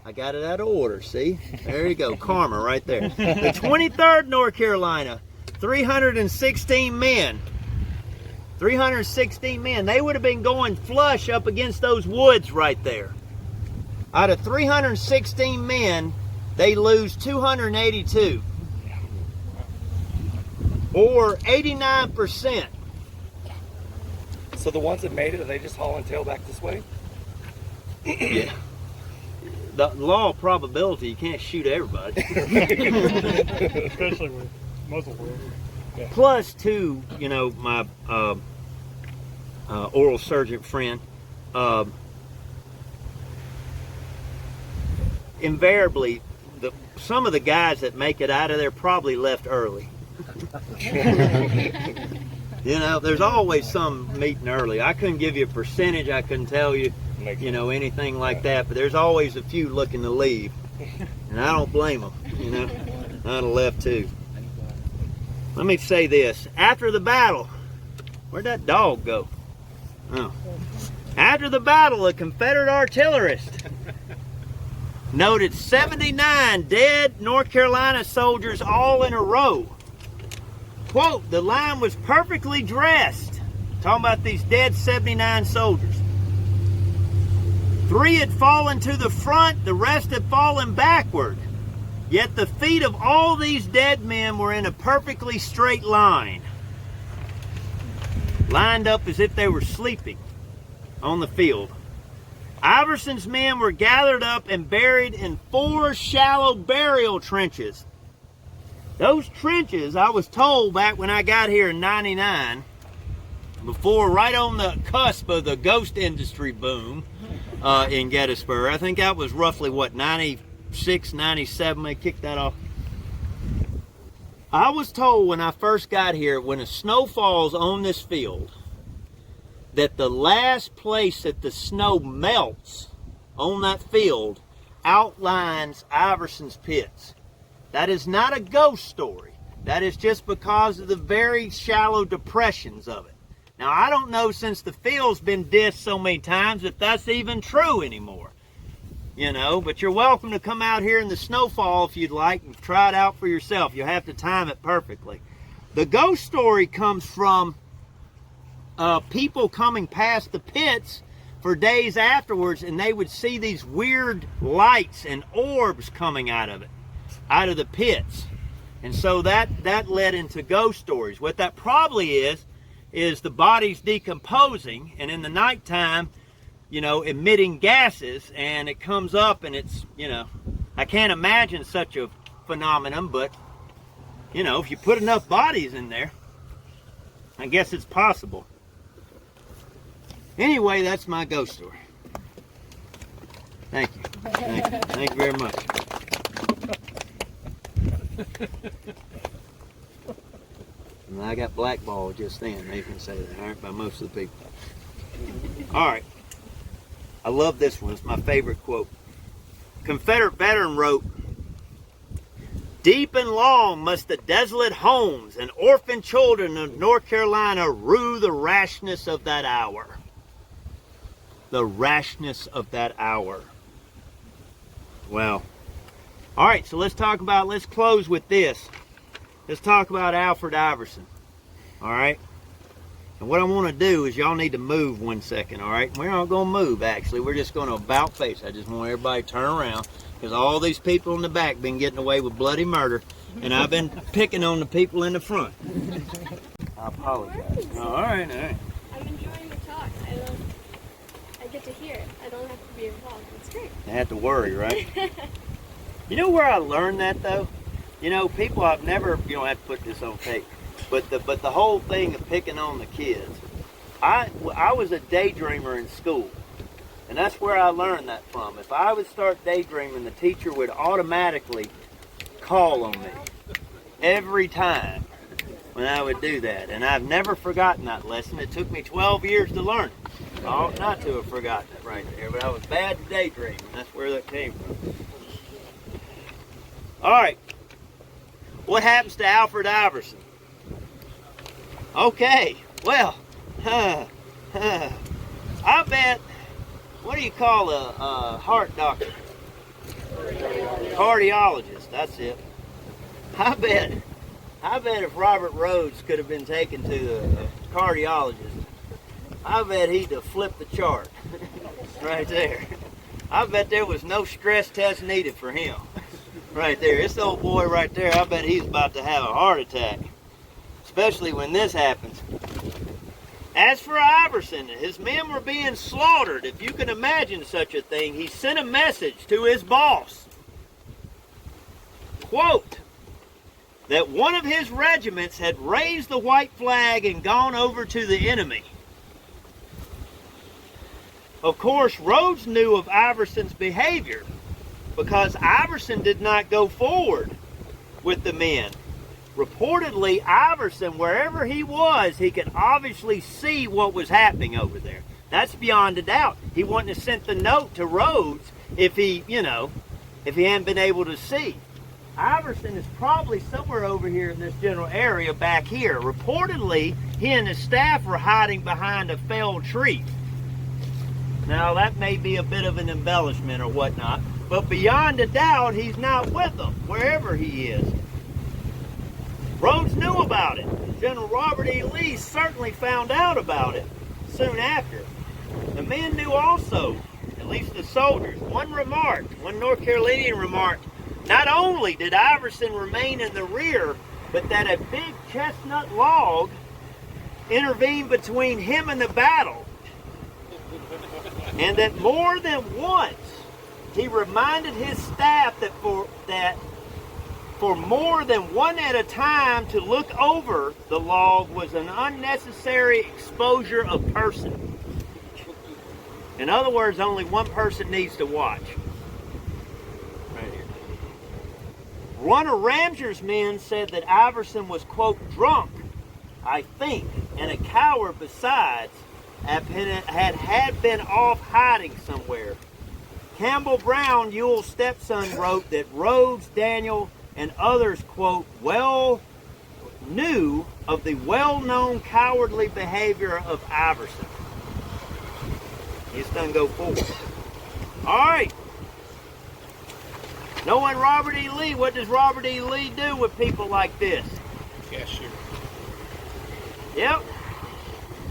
I got it out of order, see? There you go, karma right there. The 23rd North Carolina, 316 men. 316 men. They would have been going flush up against those woods right there. Out of 316 men, they lose 282. Or 89%. So the ones that made it, are they just hauling tail back this way? Yeah. The law of probability, you can't shoot everybody. Especially with muzzle loaders. Yeah. Plus, too, you know, my oral surgeon friend, invariably, some of the guys that make it out of there probably left early. You know, there's always some meeting early. I couldn't give you a percentage. I couldn't tell you, you know, anything like that. But there's always a few looking to leave, and I don't blame them. You know, I'd have left too. Let me say this: after the battle, where'd that dog go? Oh, after the battle, a Confederate artillerist noted 79 dead North Carolina soldiers all in a row. Quote, the line was perfectly dressed. Talking about these dead 79 soldiers. 3 had fallen to the front, the rest had fallen backward. Yet the feet of all these dead men were in a perfectly straight line. Lined up as if they were sleeping on the field. Iverson's men were gathered up and buried in 4 shallow burial trenches. Those trenches, I was told back when I got here in '99, before, right on the cusp of the ghost industry boom in Gettysburg. I think that was roughly, what, 96, 97, they kicked that off. I was told when I first got here, when the snow falls on this field, that the last place that the snow melts on that field outlines Iverson's pits. That is not a ghost story. That is just because of the very shallow depressions of it. Now, I don't know, since the field's been dissed so many times, if that's even true anymore. You know, but you're welcome to come out here in the snowfall if you'd like and try it out for yourself. You'll have to time it perfectly. The ghost story comes from people coming past the pits for days afterwards, and they would see these weird lights and orbs coming out of it, out of the pits. And so that led into ghost stories. What that probably is the body's decomposing, and in the nighttime, you know, emitting gases, and it comes up and it's, you know, I can't imagine such a phenomenon, but, you know, if you put enough bodies in there, I guess it's possible. Anyway, that's my ghost story. Thank you. Thank you very much. And I got blackballed just then. They can say that, all right, by most of the people. All right. I love this one. It's my favorite quote. Confederate veteran wrote, "Deep and long must the desolate homes and orphan children of North Carolina rue the rashness of that hour." The rashness of that hour. Well, all right, so let's close with this. Let's talk about Alfred Iverson, all right? And what I want to do is y'all need to move 1 second, all right? We're not going to move, actually. We're just going to about face. I just want everybody to turn around, because all these people in the back been getting away with bloody murder, and I've been picking on the people in the front. I apologize. All right, all right. I'm enjoying the talk. I get to hear it. I don't have to be involved. It's great. I have to worry, right? You know where I learned that, though? You know, people I've never, you don't have to put this on tape, but the whole thing of picking on the kids. I was a daydreamer in school, and that's where I learned that from. If I would start daydreaming, the teacher would automatically call on me every time. when I would do that. And I've never forgotten that lesson. It took me 12 years to learn it. I ought not to have forgotten it right there, but I was bad at daydreaming. That's where that came from. All right. What happens to Alfred Iverson? Okay, well, I bet, what do you call a heart doctor? Cardiologist, that's it. I bet if Robert Rhodes could have been taken to a cardiologist, I bet he'd have flipped the chart right there. I bet there was no stress test needed for him right there. This old boy right there, I bet he's about to have a heart attack, especially when this happens. As for Iverson, his men were being slaughtered. If you can imagine such a thing, he sent a message to his boss. Quote, that one of his regiments had raised the white flag and gone over to the enemy. Of course, Rhodes knew of Iverson's behavior because Iverson did not go forward with the men. Reportedly, Iverson, wherever he was, he could obviously see what was happening over there. That's beyond a doubt. He wouldn't have sent the note to Rhodes if he hadn't been able to see. Iverson is probably somewhere over here in this general area back here. Reportedly, he and his staff were hiding behind a felled tree. Now, that may be a bit of an embellishment or whatnot, but beyond a doubt, he's not with them, wherever he is. Rhodes knew about it. General Robert E. Lee certainly found out about it soon after. The men knew also, at least the soldiers. One North Carolinian remarked, not only did Iverson remain in the rear, but that a big chestnut log intervened between him and the battle. And that more than once, he reminded his staff that for more than one at a time to look over the log was an unnecessary exposure of person. In other words, only one person needs to watch. Right here. One of Ramser's men said that Iverson was, quote, drunk, I think, and a coward besides, had been off hiding somewhere. Campbell Brown, Ewell's stepson, wrote that Rhodes, Daniel, and others, quote, well knew of the well-known cowardly behavior of Iverson. He's done go forward. All right. Knowing Robert E. Lee, what does Robert E. Lee do with people like this? Cashier. Yep.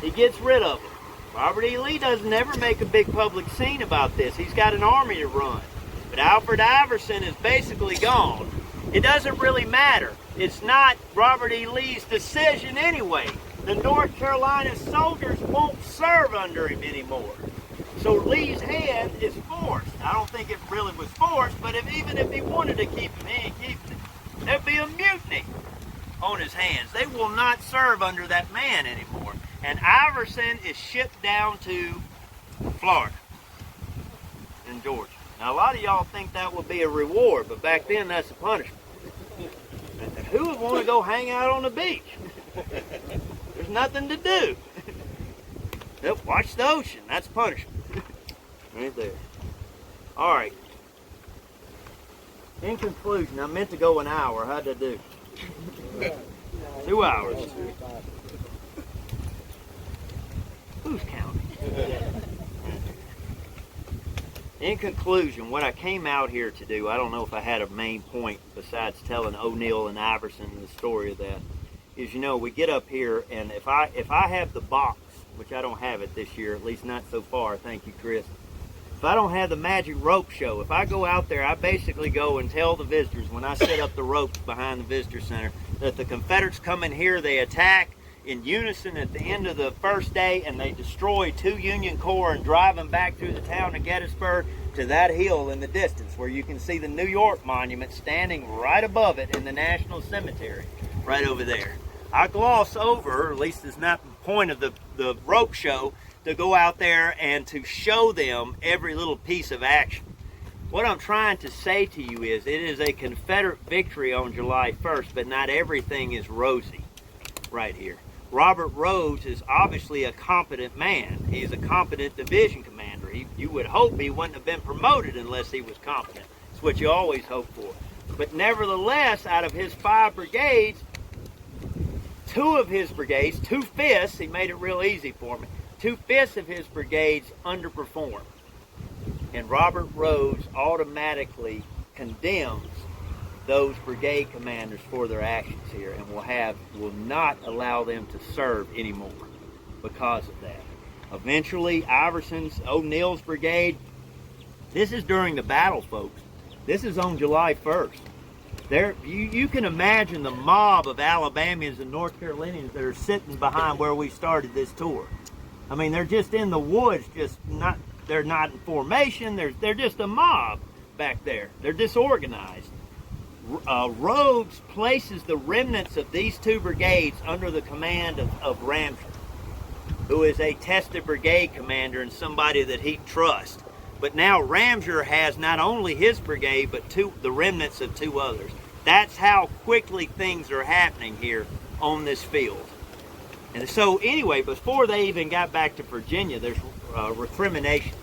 He gets rid of them. Robert E. Lee doesn't ever make a big public scene about this. He's got an army to run. But Alfred Iverson is basically gone. It doesn't really matter. It's not Robert E. Lee's decision anyway. The North Carolina soldiers won't serve under him anymore. So Lee's hand is forced. I don't think it really was forced, but even if he wanted to keep him, he ain't keeping him. There'd be a mutiny on his hands. They will not serve under that man anymore. And Iverson is shipped down to Florida and Georgia. Now, a lot of y'all think that would be a reward, but back then that's a punishment. And who would want to go hang out on the beach? There's nothing to do. Nope, watch the ocean. That's punishment. Right there. All right. In conclusion, I meant to go an hour. How'd I do? 2 hours. Who's counting? In conclusion, what I came out here to do, I don't know if I had a main point besides telling O'Neill and Iverson the story of that, is, you know, we get up here, and if I have the box, which I don't have it this year, at least not so far, thank you, Chris. If I don't have the magic rope show, if I go out there, I basically go and tell the visitors when I set up the ropes behind the visitor center that the Confederates come in here, they attack in unison at the end of the first day, and they destroy 2 Union Corps and drive them back through the town of Gettysburg to that hill in the distance where you can see the New York monument standing right above it in the National Cemetery, right over there. I gloss over, or at least it's not the point of the rope show, to go out there and to show them every little piece of action. What I'm trying to say to you is it is a Confederate victory on July 1st, but not everything is rosy. right here. Robert Rhodes is obviously a competent man. He's a competent division commander. You would hope he wouldn't have been promoted unless he was competent. It's what you always hope for. But nevertheless, out of his 5 brigades, 2 of his brigades, 2/5, he made it real easy for me, 2/5 of his brigades underperformed. And Robert Rhodes automatically condemns those brigade commanders for their actions here and will not allow them to serve anymore because of that. Eventually, Iverson's, O'Neill's brigade, this is during the battles, folks. This is on July 1st. You can imagine the mob of Alabamians and North Carolinians that are sitting behind where we started this tour. I mean, they're just in the woods, they're not in formation, they're just a mob back there. They're disorganized. Rhodes places the remnants of these 2 brigades under the command of Ramsey, who is a tested brigade commander and somebody that he trusts. But now Ramsey has not only his brigade, but the remnants of 2 others. That's how quickly things are happening here on this field. And so anyway, before they even got back to Virginia, there's recrimination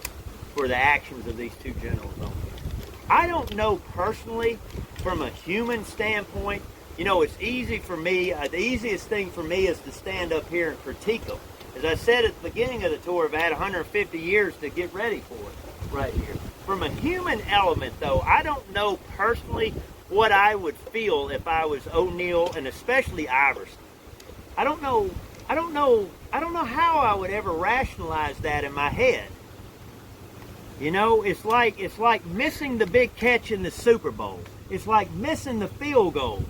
for the actions of these 2 generals on here. I don't know personally, from a human standpoint, it's easy for me, the easiest thing for me is to stand up here and critique them. As I said at the beginning of the tour, I've had 150 years to get ready for it right here. From a human element, though, I don't know personally what I would feel if I was O'Neill and especially Iverson. I don't know how I would ever rationalize that in my head. It's like missing the big catch in the Super Bowl. It's like missing the field goal,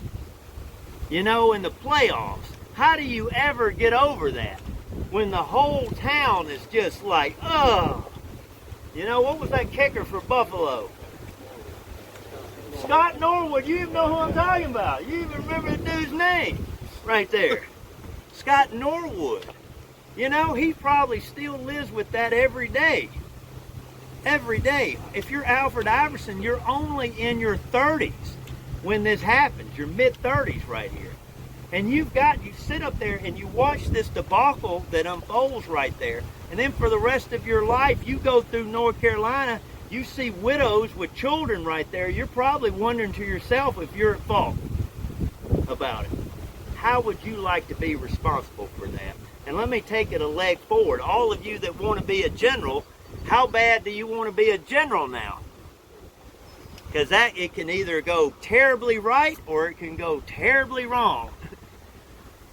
in the playoffs. How do you ever get over that when the whole town is just like, oh? What was that kicker for Buffalo? Scott Norwood. You even know who I'm talking about. You even remember the dude's name right there. Scott Norwood. He probably still lives with that every day. Every day. If you're Alfred Iverson, you're only in your 30s when this happens. Your mid-30s right here. And you sit up there and you watch this debacle that unfolds right there. And then for the rest of your life, you go through North Carolina, you see widows with children right there. You're probably wondering to yourself if you're at fault about it. How would you like to be responsible for that? And let me take it a leg forward. All of you that want to be a general, how bad do you want to be a general now? Because it can either go terribly right or it can go terribly wrong.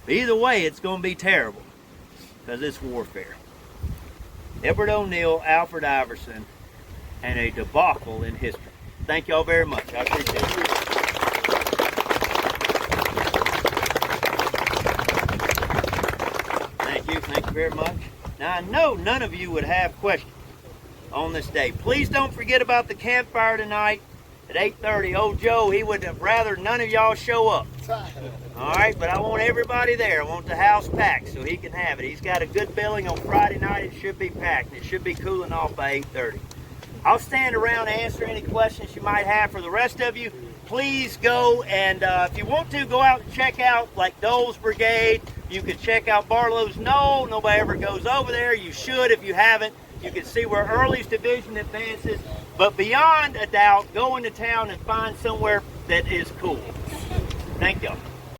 Either way, it's going to be terrible because it's warfare. Edward O'Neill, Alfred Iverson, and a debacle in history. Thank y'all very much. I appreciate it. Thank you very much. Now, I know none of you would have questions on this day. Please don't forget about the campfire tonight at 8:30. Old Joe, he would have rather none of y'all show up. All right, but I want everybody there. I want the house packed so he can have it. He's got a good billing on Friday night. It should be packed. It should be cooling off by 8:30. I'll stand around and answer any questions you might have. For the rest of you, please go and if you want to, go out and check out like Dole's Brigade. You can check out Barlow's Knoll. Nobody ever goes over there. You should if you haven't. You can see where Early's division advances. But beyond a doubt, go into town and find somewhere that is cool. Thank y'all.